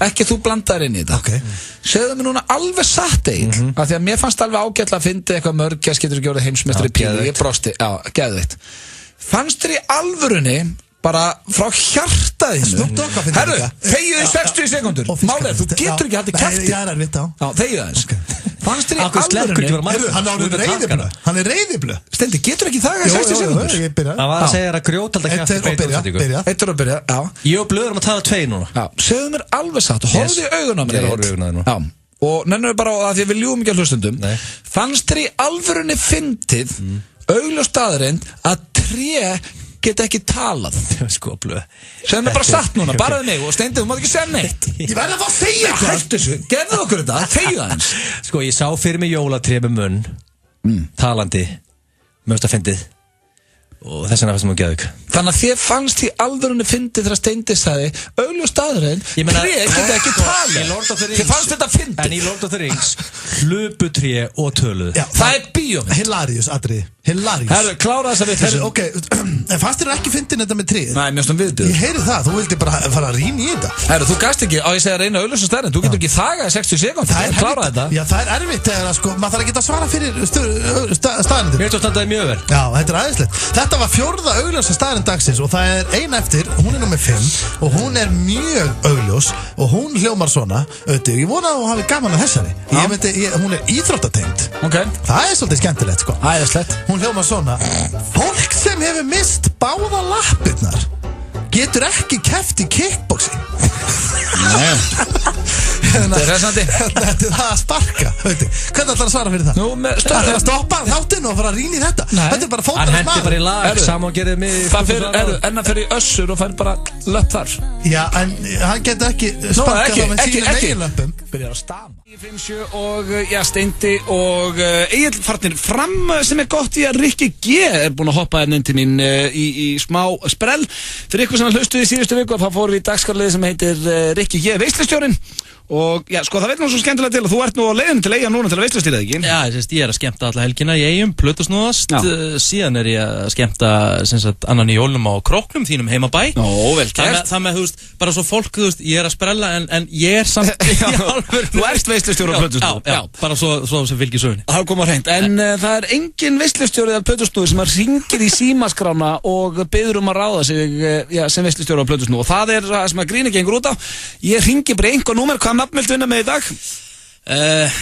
Ekki þú blandaðir inn í þetta. Segðu mér núna alveg satt eigin. Af því að mér fannst alveg ágætlega að fyndi eitthvað mörgæs getur ekki orðið heimsmeistari í pílu. Ég brosti. Já, geðveikt. Fannst þér í alvörunni bara frá hjartaðinu? Herru, þegið í 60 sekundur. Málið, þú getur ekki haldið kæfti. Já, það er vitt á. Já, þegið aðeins. Fannst þér í alvörunni? Hann er reyðiblu. Steindi, getur ekki þagað í 60 sekundur? Það var að segja að grjótalda kæfti Eitt og byrja, já. Ég og Blöður að tala 2 núna. Já, segðu mér alveg satt. Horfðu í augun á mér. Ég horfðu í augun á þér nú. Já. Og nennum við bara að því að við ljúum ekki að hlustundum. Fannst þér í alvörunni fyndið augljós staðarind að tré geta ekki talað? Sko, Blöð. Segðu mér bara satt núna, baraðu mig og Steindi, þú mátt ekki segja neitt. Ég verði að fá að segja eitthvað. Hættu þessu, gerðu okkur þetta, þegju aðeins. Sko, ég sá fyrir mig jólatré með munn, talandi, mjögst að fyndið. Og þess vegna fannst það mjög geðvik. Þannig að þér fannst í alvörunni fyndið þegar Steindi sagði augljós staðarind, tré geta ekki talað. Þér fannst þetta fyndið. En í Lord of the Rings hlupu tré og töluðu. Það er bíómynd. Hilarious atriði. Hilarious. Herru, klára þessa vitleysu. Ok, en fannst þér ekki fyndin þetta með tríð? Nei, mjög stum viðbjöður. Ég heyri það, þú vildi bara fara að rýna í þetta. Herru, þú gast ekki, á ég segja að reyna auðlösa stærn, þú getur ekki þagað 60 sekúndur, klára þetta. Já, það er erfitt þegar sko, maður þarf ekki að svara fyrir staðrindin. Mér tók þetta mjög vel. Já, þetta æðislegt. Þetta var 4. augljósa staðrind dagsins og það er ein eftir, hún er nummer 5 og hún er mjög augljós og hún hljómar svona, auðvitað, ég vona að hún hafi gaman að þessari. Hún er íþróttatengd. Okay. Það er svolítið skemmtilegt sko. Æðislegt. Hún hljómar svona: fólk sem hefur mist báða lappirnar getur ekki keppt í kickboxi. Þetta er hressandi. Þetta er það að sparka. Hvernig ætlar að svara fyrir það? Ætlar að stoppa þáttinn og fara að rýna í þetta? Þetta er bara fótboltamaður. Hann hendi bara í lag, saman gerðið mig. En það fyrir össur og fær bara löpp þar. Já, en hann getur ekki sparkað á með sínum eiginlöppum. Byrjar að stama. 5-7 og Steindi og Egill farnir fram, sem er gott í að Rikki G er búinn að hoppa inn til mín í smá sprell. Fyrir ykkur sem hlustuði í síðustu viku þá fórum við í dagskrárlið sem heitir Rikki G veislustjórinn. Og já, sko það veit nú svo skemmtilega til að þú ert nú á leiðinu til Eyja núna til að veislustýra, ekki? Já, ég er að skemmta alla helgina í Eyjum, plötusnúðast, síðan er ég að skemmta annan í jólum á Króknum, þínum heimabæ. Nó, vel gert. Það með, þú veist, bara svo fólk, þú veist, ég er að sprella en ég er samt í alvöru. Þú ert veislustjóri á plötusnúðu. Já, bara svo sem fylgir sögunni. Það kom á hreint, en það er engin veislustjóri af plötusnúðu sem hringir í símaskrána og biður að ráða sig sem veislustjóri á plötusnúðu. Og það er það sem að gríni gengur út á. Ég hringi bara einhver númer, hvað nafn viltu vinna með í dag?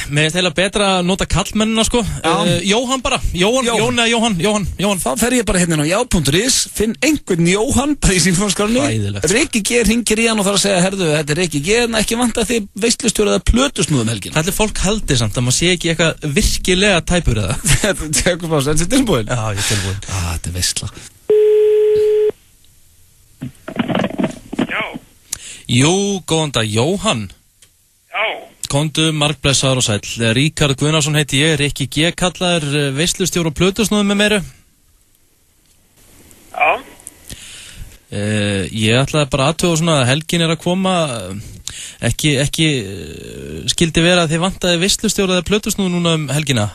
Mér er þeirra betra að nota kallmennina sko. Jóhann bara, Jóhann. Þá fer ég bara hérna á já.is, finn einhvern Jóhann bara í símfónskránni. Rikki G hringir í hann og þarf að segja: herðu, þetta er Rikki G, en ekki vant að þið veislustjóri eða plötusnúðum helgina. Það er fólk haldið samt að maður sé ekki eitthvað virkilega tæpur eða. Tekur bara, er þetta tilbúin? Já, ég er tilbúin. Þetta er veisla. Jú, góðan dag, Jóhann. Komdu, margblessaður og sæll. Ríkard Guðnason heiti ég, Rikki G kallaður veislustjóri og plötusnúðum með meiru. Já. Ég ætlaði bara aðtöða svona að helgin er að koma. Ekki skildi vera að þið vantaði veislustjóri eða plötusnúð núna helgina?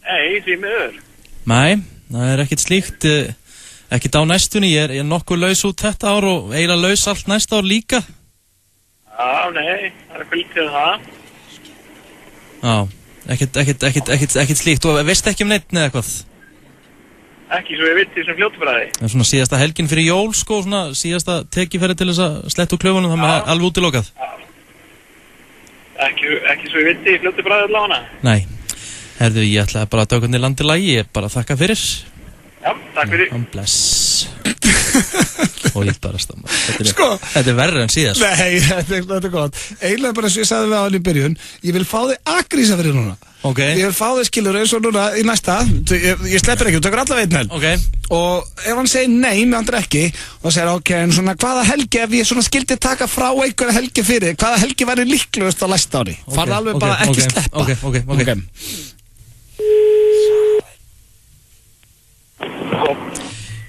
Nei, því miður. Nei, það er ekkert slíkt. Ekkert á næstunni, ég er nokkuð laus út þetta ár og eiginlega laus allt næsta ár líka. Já, nei, það er fylgt til það. Já, ekkert slíkt. Og veist ekki neitt neða eitthvað? Ekki svo ég veit því sem fljótubræði. Það er svona síðasta helgin fyrir jól sko, svona síðasta tekifæri til þess að sletta úr klöfunum, það með alveg útilokað. Ekki svo ég veit því fljótubræði allavega. Nei, herðu, ég ætlaði bara að taka henni landi lagi, ég bara þakka fyrir. Já, takk fyrir. Bless. Og ég bara stamma. Þetta er verður en síðast. Nei, þetta er gott. Eiginlega bara sem ég sagði við á hann í byrjun, ég vil fá þig aggrísa fyrir núna. Ok. Ég vil fá þig skilur eins og núna í næsta, ég sleppir ekki, þú tekur allavega einn helg. Ok. Og ef hann segir nei, með hann ekki, og segir ok, en svona hvaða helgi, ef ég svona skildi taka frá einhverja helgi fyrir, hvaða helgi væri líklegust á næsta ári? Farðu alveg bara ekki sleppa. Ok.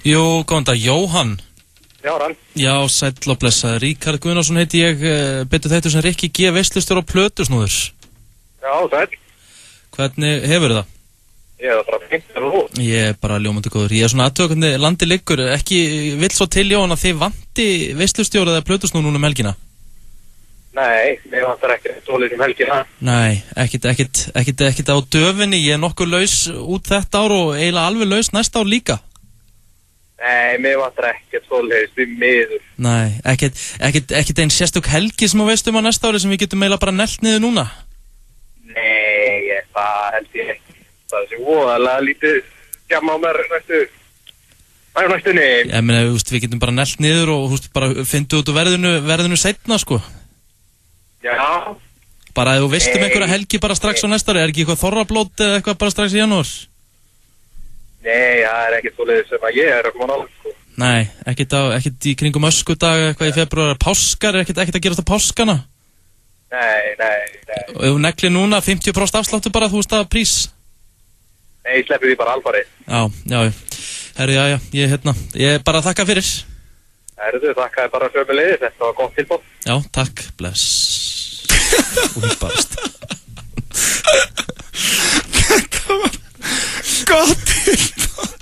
Jú, góðan dag, Jóhann. Já, rann. Já, sæll og blessaður. Ríkard Guðnason heiti ég, betur þetta sem Rikki G veislustjóri og plötusnúður. Já, sæll. Hvernig hefur það? Ég er bara fint, en þú? Ég er bara ljómandi góður. Ég er svona aðtöða hvernig landi liggur. Ekki vill svo til, Jóhann, að þið vanti veislustjóri eða plötusnúð núna helgina? Nei, mér vantar ekki svolítið helgina. Nei, ekkert á döfinni. Ég er nokkuð laus út þetta ár og eiginlega alveg laus næsta ár líka. Nei, mér vantar ekkert svoleiðis, við miður. Nei, ekkert einn sérstök helgi sem þú veist á næsta ári sem við getum eiginlega bara nellt niður núna? Nei, það held ég ekki. Það er sem voðalega lítið gjamma á mér næstunni. Ég meina, við getum bara nellt niður og bara fyndu út úr verðinu seinna, sko. Já. Bara ef þú veist einhverja helgi bara strax á næsta ári, er ekki eitthvað þorrablót eða eitthvað bara strax í janúar? Nei, það er ekkert svoleiðis sem að ég er að koma á, sko. Nei, ekkert í kringum öskudag eitthvað í februar, páskar, ekkert að gerast á páskana? Nei. Og ef þú neglir núna 50% afsláttu bara, þú veist að prís? Nei, ég sleppi því bara alfarið. Já. Herri, ég bara þakka fyrir. Herðu, þakka bara sömuleiðis, þetta var gott tilbúð. Já, takk, bless. Og hún barast. Gott tilboð.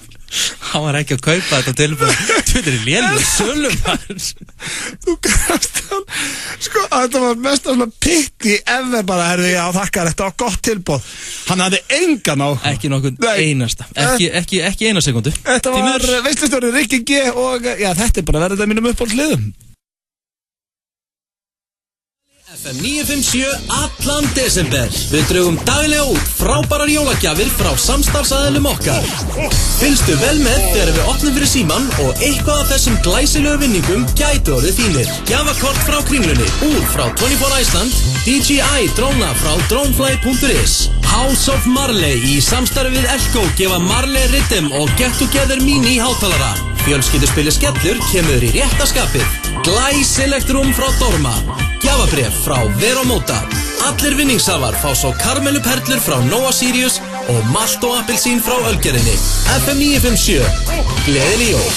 Hann var ekki að kaupa þetta tilboð. Þú veitir, lélega sölum þar. Þú gafst hann. Sko, þetta var mest af svona pitti ever bara, herðu, já, þakkar, þetta var gott tilboð. Hann hafði engan á. Ekki nokkuð einasta. Ekki eina sekundu. Þetta var veislustjóri Rikki G og, já, þetta bara verður þetta mínum uppáhaldsliðum. FM 957 allan desember. Við draugum daglega út frábærar jólagjafir frá samstarfsaðilum okkar. Fylgstu vel með þegar við opnum fyrir síman og eitthvað af þessum glæsilegu vinningum gætu orðið þínir. Gjafakort frá Kringlunni, úr frá 24 Iceland, DJI dróna frá dronefly.is, House of Marley í samstarfi við Elko gefa Marley Rhythm og Get Together Mini hátalara. Fjölskylduspili Skellur kemur í rétta skapið. Glæsilegt rúm frá Dorma. Gjafabréf frá Veromóta. Allir vinningshafar fá svo karmeluperlur frá Nóa Sirius og malt og appelsín frá Ölgerinni. FM 957. Gleðileg jól.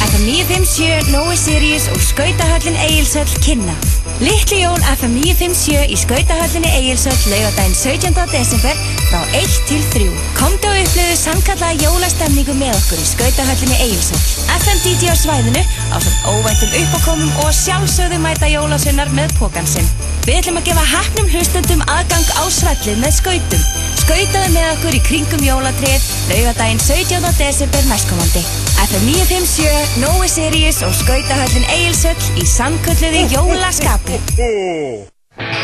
FM 957, Nóa Sirius og Skautahöllin Egilshöll kynna. Litli jól FM 957 í Skautahöllinni Egilshöll laugardaginn 17. desember frá 1 til 3. Komdu og upplifðu sannkallaða jólastemningu með okkur í Skautahöllinni Egilshöll. FM DJ á svæðinu ásamt óvæntum uppákomum og sjálfsögðu mæta jólasveinar með pokann sinn. Við ætlum að gefa heppnum hlustendum aðgang á svellið með skautum. Skautaðu með okkur í kringum jólatréð laugardaginn 17. desember næstkomandi. FM 957, Nóa Sirius og Skautahöllin Egilshöll í sannkölluðu jólaskapi.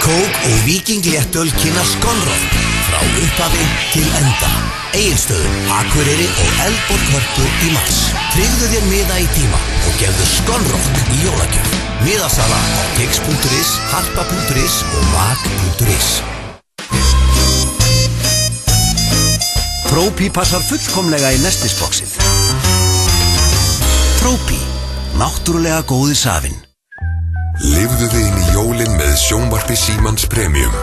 Kók og Víking léttöl kynna Skonrock frá upphafi til enda. Egilsstöðum, Akureyri og Eldborg Hörpu í mars. Tryggðu þér miða í tíma og gefðu Skonrock í jólagjöf. Miðasala á tix.is, harpa.is og mag.is. Trópi passar fullkomlega í nestisboxið. Trópi, náttúrulega góði safinn. Lifðu þið inn í jólin með sjónvarpi Símans Premium.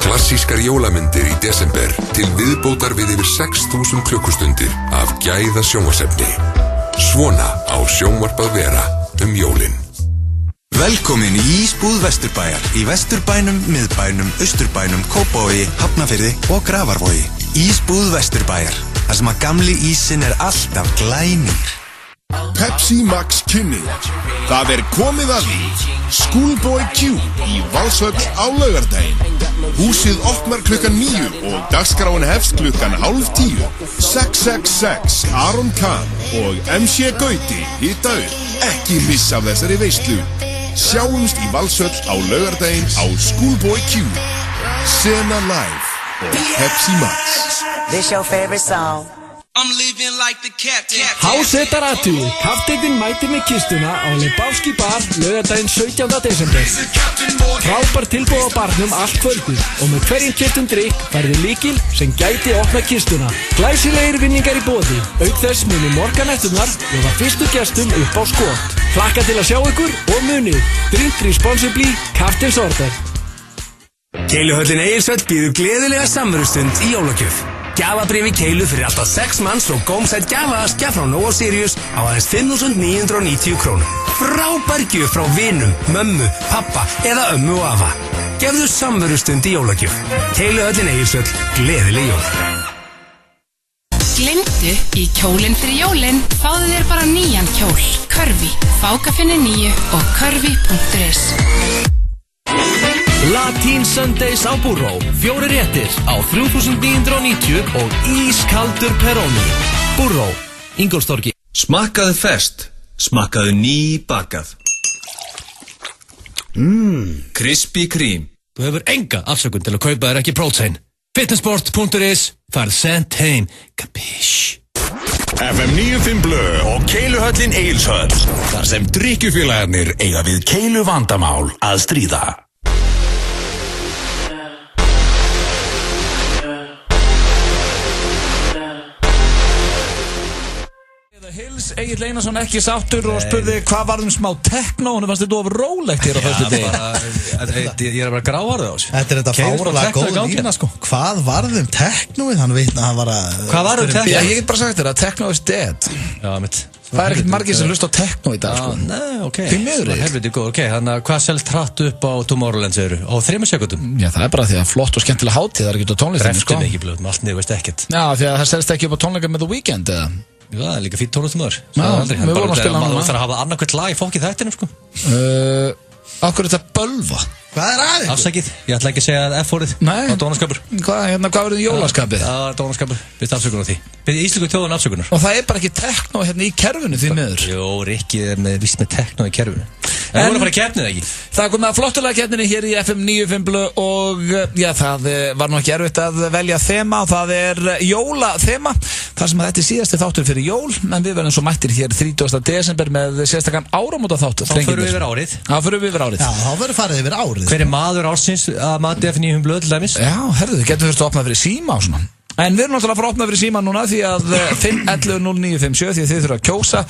Klassískar jólamyndir í desember til viðbótar við yfir 6.000 klukkustundir af gæða sjónvarsefni. Svona á sjónvarp að vera jólin. Velkomin í Ísbúð Vesturbæjar í Vesturbænum, Miðbænum, Austurbænum, Kópavogi, Hafnarfirði og Grafarvogi. Ísbúð Vesturbæjar, þar sem að gamli ísinn alltaf glænýr. Pepsi Max kynning. Það komið að því. Schoolboy Q í Valshöll á laugardaginn. Húsið opnar klukkan 9 og dagskráin hefst klukkan 9:30. 666 Aron Kahn og MC Gauti hita upp. Ekki missa af þessari veislu. Sjáumst í Valshöll á laugardaginn á Schoolboy Q. Sena Live og Pepsi Max. This your favorite song. I'm living like the captain. Hásetar aðtugur, kapteinninn mætir með kistuna á Lebowski bar laugardaginn 17. desember. Frábær tilboð á barnum allt kvöldið og með hverjum keyptum drykk færðu lykil sem gæti opna kistuna. Glæsilegir vinningar í boði, auk þess munu morganætturnar bjóða fyrstu gestum upp á skot. Hlakka til að sjá ykkur og munið, drink responsibly, Captain's Order. Keiluhöllin Egilshöll býður gleðilega samverustund í jólagjöf. Gjafabréf í Keilu fyrir alltaf 6 manns og gómsætt gjafaskja frá Nóa Sirius á aðeins 5.990 krónur. Frábær gjöf frá vinum, mömmu, pappa eða ömmu og afa. Gefðu samverustund í jólagjöf. Keiluhöllin Egilshöll, gleðileg jól. Gleymdu í kjólinn fyrir jólinn, fáðu þér bara nýjan kjól. Körfi, fákafinni 9 og körfi.is. Latín Sundays á Burró, 4 réttir á 3.990 og ískaldur Peroni. Burró, Ingólfstorgi. Smakkaðu ferskt, smakkaðu nýbakað. Krispy Kreme. Þú hefur enga afsökun til að kaupa þér ekki prótein. Fitnessport.is, farð sent heim. Kapish. FM 95 Blö og Keiluhöllin Egilshöll. Þar sem drykkjufélagarnir eiga við keilu vandamál að stríða. Hills, Egill Einarsson ekki sáttur og spurði hvað varðum smá techno, hún fannst þetta of rólegt hér á föstu degi. Ég bara gráðar það á sig. Þetta þetta fáralega góð lína sko. Hvað varðum technoið? Hann veit að hann var að... Hvað varðum technoið? Ég get bara sagt þér að techno is dead. Já, mitt. Það ekkert margir sem hlusta á techno í dag, sko. Nei, ok. Því miður ekki. Helviti góð, ok. Þannig að hvað selst hratt upp á Tomorrowland, segirðu? Á 3 sekundum? Já, það bara því að flott og skemmtilega hátíð, það ekki út á tónlistinni, sko. Greftum ekki blöð, allt niður veist ekkert. Já, því að það selst ekki upp á tónleika með The Weeknd, eða? Já, það líka fínt tónlistumöður. Já, við vorum að spila núna. Það þarf að hafa annarkvæmt lag í fókið þættinum, sko. Akkur er þetta bölva? Hvað er aðeins? Afsakið, ég ætla ekki að segja F-orðið. Nei. Á dónaskapur. Hvað verður jólaskapið? Já, dónaskapur. Byrst afsökunar á því. Byrst íslensku þjóðan afsökunar. Og það er bara ekki techno hérna í kerfinu því miður. Jó, Rikki er vist með techno í kerfinu. En þú voru að fara í keppnið, ekki? Það kom með flottulega keppninni hér í FM 95 og já, það var nú ekki erfitt að velja þema og það er jólaþema. Þar sem að þetta er síðasti þáttur fyrir jól, en við verðum svo mættir hér 30. desember með sérstakann áramótaþátt. Þá förum við yfir árið. Já, förum við yfir árið. Já, þá verður farið yfir árið. Hver er maður ársins að mati FM 95 til dæmis? Já, herðu, þið getur fyrst að opna fyrir síma og svona. En við erum náttúrulega að fara að opna fyrir síma núna því að 511-0957 því að þið þurfa að kjósa.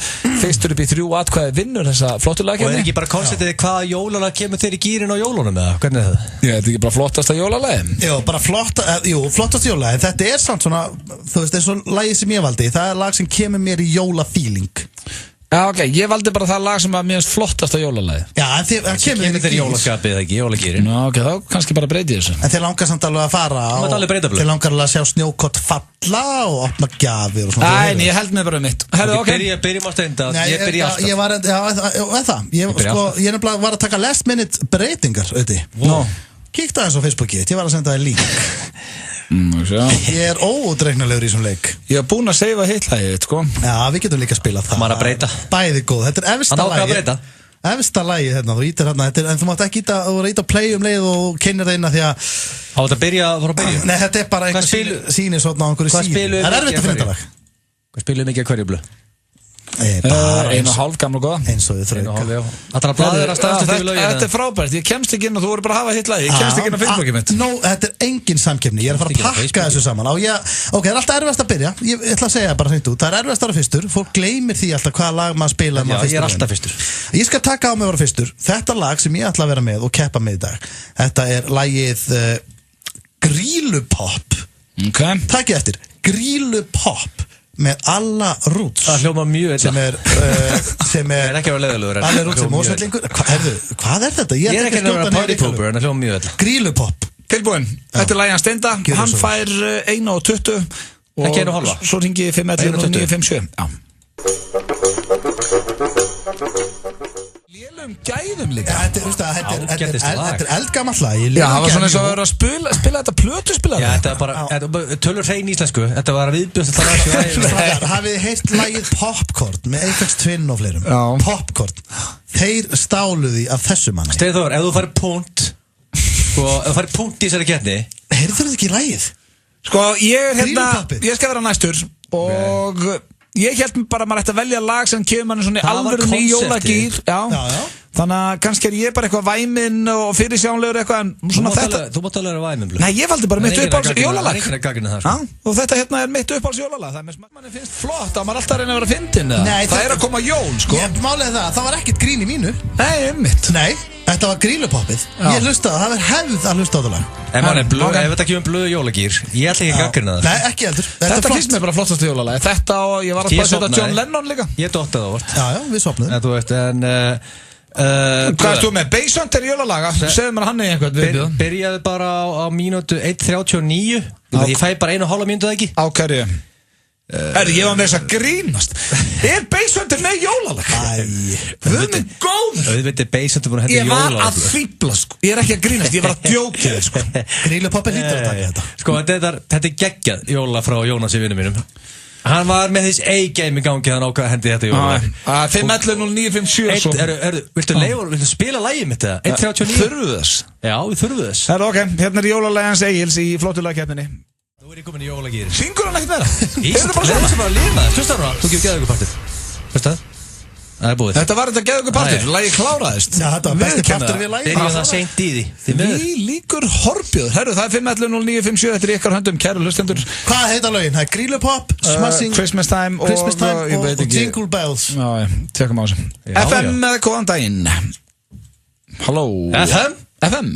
Fyrstur upp í 3 atkvæði vinnur þessa flottulega keppni. Og er ekki bara konceptið hvaða jólalag kemur þeir í gýrin á jólunum eða? Hvernig er það? Já, þetta er ekki bara flottasta jólalagi. Jú, bara flottast jólalagi. Þetta er samt svona, þú veist, eins og lagið sem ég valdi. Það er lag sem kemur mér í jólafíling. Já, ok, ég valdi bara það lag sem að mér finnst flottasta jólalagi. Já, en það kemur þeir jólaskapið eða ekki, jólagýrin. Já, ok, þá kannski bara breyti þessu. En þeir langar samt alveg að fara og þeir langar alveg að sjá snjókott falla og opna gjafir og svona. Æ, ég held mig bara mitt. Herðu, ok. Byrjum á steinda, ég byrja alltaf. Ég var, já, það. Ég nefnilega var að taka last minute breytingar, auðvitað. Nó. Kíkta aðeins á Facebookið, ég var að senda það link. Ég er óútreiknarlegur í þessum leik. Ég hef búin að seifa hitlagið, sko. Já, við getum líka að spila það. Maður að breyta. Bæði góð, þetta er efsta lagið. Efsta lagið hérna, þú ítir hérna, en þú mátt ekki íta og reyta play leið og kynna það inna því að á þetta byrja, fór að byrja? Nei, þetta er bara einhver sýnir svona á einhverju síni. Það er erfitt að finna þetta lag. Hvað spilum við mikið að hverju blöð? 1,5 gamla góða. Eins og við þrauka. Þetta er frábært, ég kemst ekki inn og þú voru bara að hafa hitlagið. Ég kemst ekki inn á Facebookið mitt. Þetta er engin samkeppni, ég er að fara að pakka þessu saman. Ok, það er alltaf erfiðast að byrja. Ég ætla að segja bara hreint út. Það er erfiðast að vera fyrstur. Fólk gleymir því alltaf hvaða lag maður spila. Já, ég er alltaf fyrstur. Ég skal taka á mig að vera fyrstur. Þetta lag sem ég ætla að vera með og keppa með í dag. Þetta er lagið Grýlupop. Takk eftir, Grýlupop með Alla Roots. Það hljóma mjög sem er ekki að vera leiðilegur. Alla Roots er mósvellingur. Hvað er þetta? Ég er ekki að vera party pooper en það hljóma mjög vel. Grýlupop. Tilbúin, þetta er lagið hans Steinda. Hann fær 1,20 og svo ringi 511-0957. Já. Gæðum líka. Þetta er eldgamall lag. Já, það var svona eins og að vera að spila þetta plötuspila. Já, þetta er bara tölur hrein íslensku. Þetta var að viðbjóðast að hafið þið heyrt lagið Popcorn með Aphex Twin og fleirum. Popcorn. Þeir stáluði af þessu manni. Steinþór, ef þú farið punkt ef þú farið punkt í þessari keppni, heyrðu þið ekki lagið? Sko, ég skal vera næstur og ég held bara að maður ætti að velja lag sem kemur manni svona í alvöru í jólagýr. Já. Þannig að kannski er ég bara eitthvað væminn og fyrirsjánlegur eitthvað en svona þetta. Þú mátt alveg vera væminn. Nei, ég valdi bara mitt uppáhalds jólalag. Það er ekki að gagna það. Og þetta hérna er mitt uppáhalds jólalag. Það er með manni finnst flott að maður alltaf reyna að vera fyndinn. Það er að koma jól, sko. Ég málega það var ekkert grín í mínu. Nei, einmitt. Nei, þetta var Grýlupoppið. Ég hlustaði, það var hefð að hlusta á það lag. Ef þetta kemur blöðu jólagýr, ég ætla ekki að gagnrýna það. Nei, ekki heldur. Þetta finnst mér bara flottast jólalag. Þetta og ég var að setja John Lennon líka. Ég dottaði á vort. Já, við sopnuðum. Hvað erst þú með? Beisöndir jólalaga? Segðu mér hann í einhvern viðbjöð. Byrjaði bara á mínútu 1:39. Ég fæ bara 1,5 mínútu eða ekki. Á hverju? Ég var með þess að grínast. Er Beisöndir með jólalag? Við erum góð. Ég var að fýbla, sko. Ég er ekki að grínast, ég var að djókja þig, sko. Grýlupoppi hlýtur að taka þetta. Sko, þetta er geggjað jóla frá Jónasi vinnu mínum. Hann var með þess A-game í gangi þannig ákveða hendi þetta jólalag. 511-0957. Viltu spila lagið mitt eða? 1:39. Þurfum þess? Já, við þurfum þess. Ok, hérna er jólalagans Egils í flottulegkeppninni. Nú er ég komin í jólagýri. Syngur hann ekkert meira? Leðum sem bara að lifa það. Hlusta það, þú gefur geðaukupartið. Hlusta það? Það er búið. Þetta var þetta geðaukupartið, lagið kláraðist. Já, þetta var besti partur við lagið. Byrjuð það seint í því. Því líkur horfjöður. Herru, það er 511-0957, þetta er ykkar höndum, kæru hlustendur. Hvað heita lögin? Það er Grýlupop, Smashing, Christmas Time og Jingle Bells. Já, tjekkum á þessu. FM, góðan daginn. Halló. FM? FM.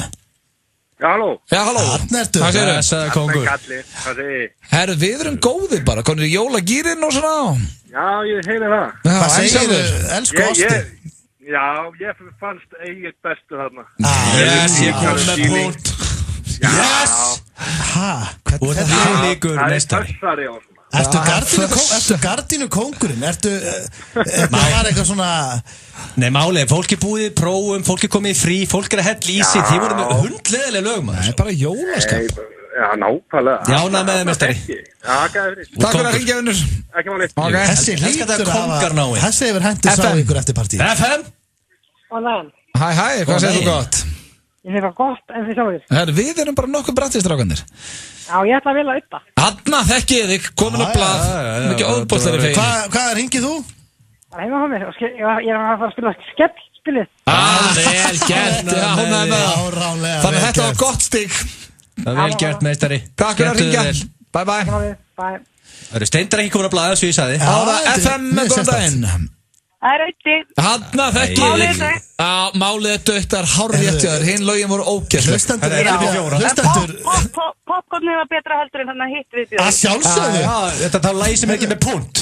Já, halló. Já, halló. Þarna ertu. Hvað segirðu? Blessaður kóngur. Kalli, hvað segir þið? Herru, við erum góðir bara, konur í jólagýrin og svona. Já, ég heyri það. Já, Hvað segirðu, sjálfur? elsku Ásti? Já, ég fannst eigið bestu þarna. Yes, ég kom með punkt. Yes! Hæ? Og það er líkur Það er meistari. pössari og svona. Ertu gardínu kóngurinn? Það var eitthvað svona... Nei, málið, fólk er búið í prófum, fólk er komið í frí, fólk er að hella í sig, þið voru með hundleðilega lög, maður. Það er bara jólaskap. Já, nákvæmlega. Já, ánægður með þig, meistari. Já, gæður. Takk fyrir að ringja, vinnur. Ekki máli. Þessi lítur að hafa... Þessi hefur hendur sá ykkur eftir partíð. FM. Hæ, hvað segir þú gott? Ég segir það gott en þið sjáum. Herru, við erum bara nokkuð brattistrákanir. Já, ég ætla að vilja upp það. Hanna, þekkið þig, komin á blað. Mikið óbóðslega fegin. Hvað ringið þú? Það er heima á mér og ég er að fara að spila skellspilið. Vel gert, já, hún er með það. Þannig að þetta var gott stík. Það er vel gert, meistari. Takk fyrir að ringja. Bye bye. Bye. Það eru Steindar ekki komin að blaða, svo ég sagði. Ára FM, góðan daginn. Það er auðviti. Hanna, þekkið þig. Já, málið er dött, það er hárrétt hjá þér. Hinn lögin voru ógæsleg. Hlustendur. Popcornið var betra heldur en þannig að hitt við. Að sjálfsögðu. Þetta er lagi sem er ekki með punkt.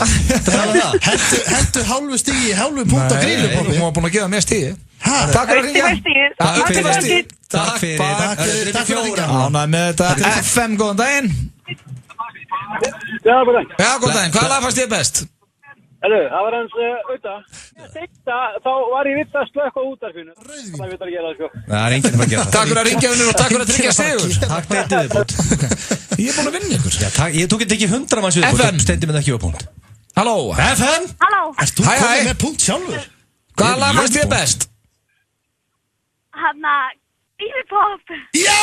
Hendur hálfu stigi, hálfu punkt á grillupoppi. Hún var búin að gefa mér stigi. Takk fyrir að ringja. Takk fyrir. Takk fyrir að ringja. Ánægð með þetta. FM, góðan daginn. Já, góðan daginn. Já, góðan daginn. Hvaða lag fannst þér best? Herru, það var hans auðvitað. Þetta, þá var ég vitt að slökka út af fínu. Það er vitt að gera það, sko. Það er enginn að gera það. Takk fyrir að ringja, vinnur, og takk fyrir að tryggja sigur. Takk fyrir að viðbútt. Ég er búin að vinna ykkur. Ég tók ekki 100 manns viðbútt. Steindi með það ekki á punkt. Halló. FM. Halló. Erst þú komið með punkt sjálfur? Hvaða lag fannst þér best? Hanna, Grílupop. Já!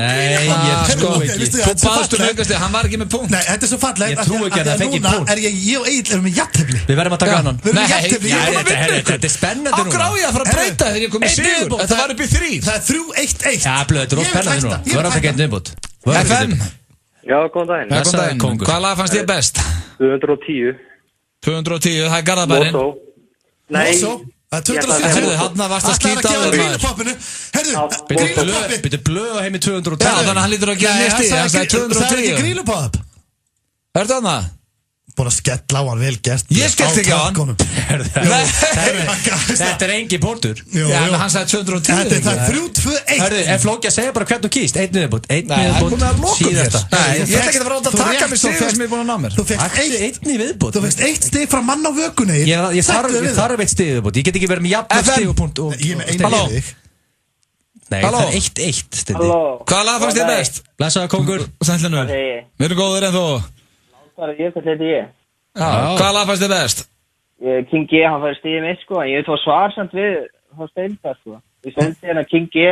Nei, ég trú ekki. Þú baðst aukast þig, hann var ekki með punkt. Nei, þetta er svo falleg. Ég trú ekki að það fengi punkt. Núna er ég og Egill erum með jafntefli. Við verðum að taka annan. Við erum með jafntefli. Ég er búin að vinna ykkur. Þetta er spennandi núna. Á gráði að fara að breyta þegar ég kom í sigur. Þetta var upp í 3. Það er 3-1-1. Já, blöð, þetta er óspennandi núna. Þú verður að taka einn viðbútt. FM. Já, góðan daginn. Já, góðan daginn. Hvaða lag fannst þér best? 210. 210, það er Garðabærin. Nei. Það er 210. Herðu, hann varst að skýta á þér, maður. Grílupoppinu. Herðu, grílupoppinu. Byrju blöð á heimi 210. Já, þannig að hann lítur að gera nýsti. Hann sagði 210. Það er ekki grílupopp. Ertu hann það? Búin að skella á hann, vel gert. Ég skellti ekki á hann. Þetta er engin punktur. Já, en hann sagði 210. Það er 3-2-1. Hörðu, er flókið að segja bara hvern þú kýst? Einn viðbútt, síðasta. Nei, ég ætla ekki að fara að taka mig sigur sem ég er búin að ná mér. Þú fekst einn viðbútt. Þú fekst 1 stig frá mann á vökunni. Ég þarf 1 stig viðbútt. Ég get ekki verið með jafn stig og punkt. Ég er með einu við þig. Nei, það er 1-1 stindi. Hvaða lag fannst þér best? Blessaður kóngur. Sænlinur. Við erum góðir en þú. Hvaða lag fannst þér best? King G, hann fær stíðið mitt, sko. Ég veit hvað svar samt við þá Steindar, sko. Ég sendi hérna King G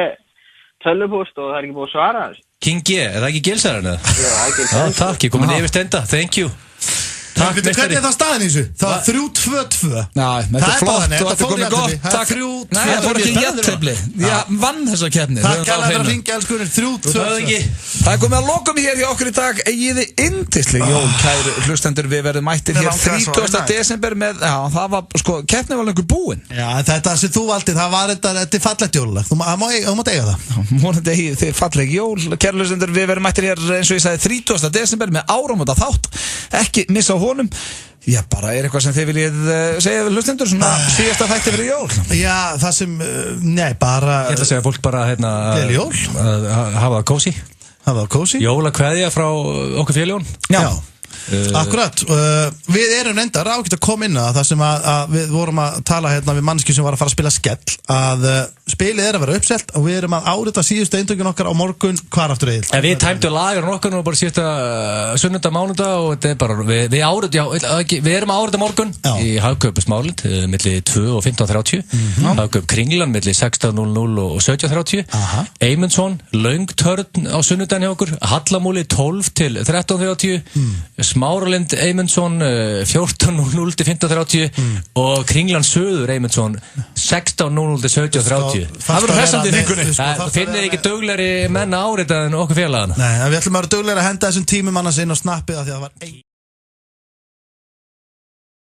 tölvupúst og það er ekki búið að svara hans. King G, er það ekki Gilsarinn eða? Já, það er Gilsarinn. Takk, ég komin yfir Steinda, thank you. Takk, meistari. Hvernig er það staðin í þessu? Það var 3-2-2. Já, þetta er flott og þetta er komið gott. Takk. Nei, það fór ekki í jafntefli. Ég vann þessa keppni. Takk alveg fyrir að ringja, elskunir. 3-2-2. Það er komið að lokum hér hjá okkur í dag. Egiði yndisleg jól, kæru hlustendur. Við verðum mættir hér 30. desember með, já, það var, sko, keppni var lengur búin. Já, þetta sem þú valdi, það var þetta fallegt jólulag. Þú mátt eiga það. Vonandi eigið þið falleg jól. Kæru hlustendur, við verðum mættir hér, eins og ég sagði, 30. desember með áramóta þátt. Ekki missa honum. Já, bara er eitthvað sem þið viljið segja við hlustendur, svona síðasta þætti fyrir jól. Já, það sem, nei, bara Ég ætla að segja fólk bara, Gleðileg jól. Hafa það kósí. Hafa það kósí. Jólakveðja frá okkur félagun. Já. Akkurat, við erum reyndar ágætt að koma inn að það sem að við vorum að tala hérna við mannski sem var að fara að spila skell að spilið er að vera uppselt og við erum að árita síðustu eintökin okkar á morgun hvar aftur Egill. Við tæmdu lagar okkar nú bara síðustu sunnudag, mánudag og þetta er bara, við erum að árita morgun í Hagkaup Smálund milli 2 og 15:30, Hagkaup Kringlan milli 16:00 og 17:30, Eymundsson, Löngtörn á sunnudaginn hjá okkur, Hallamúli 12 til 13:30, Smáralind Eymundsson 14:00 til 15:30 og Kringlan Söður Eymundsson 16:00 til 17:30. Það verður hressandi í vikunni. Það finnir ekki duglegri menn árita en okkur félagana. Nei, við ætlum að vera duglegri að henda þessum tímum annars inn á snappið að því að það var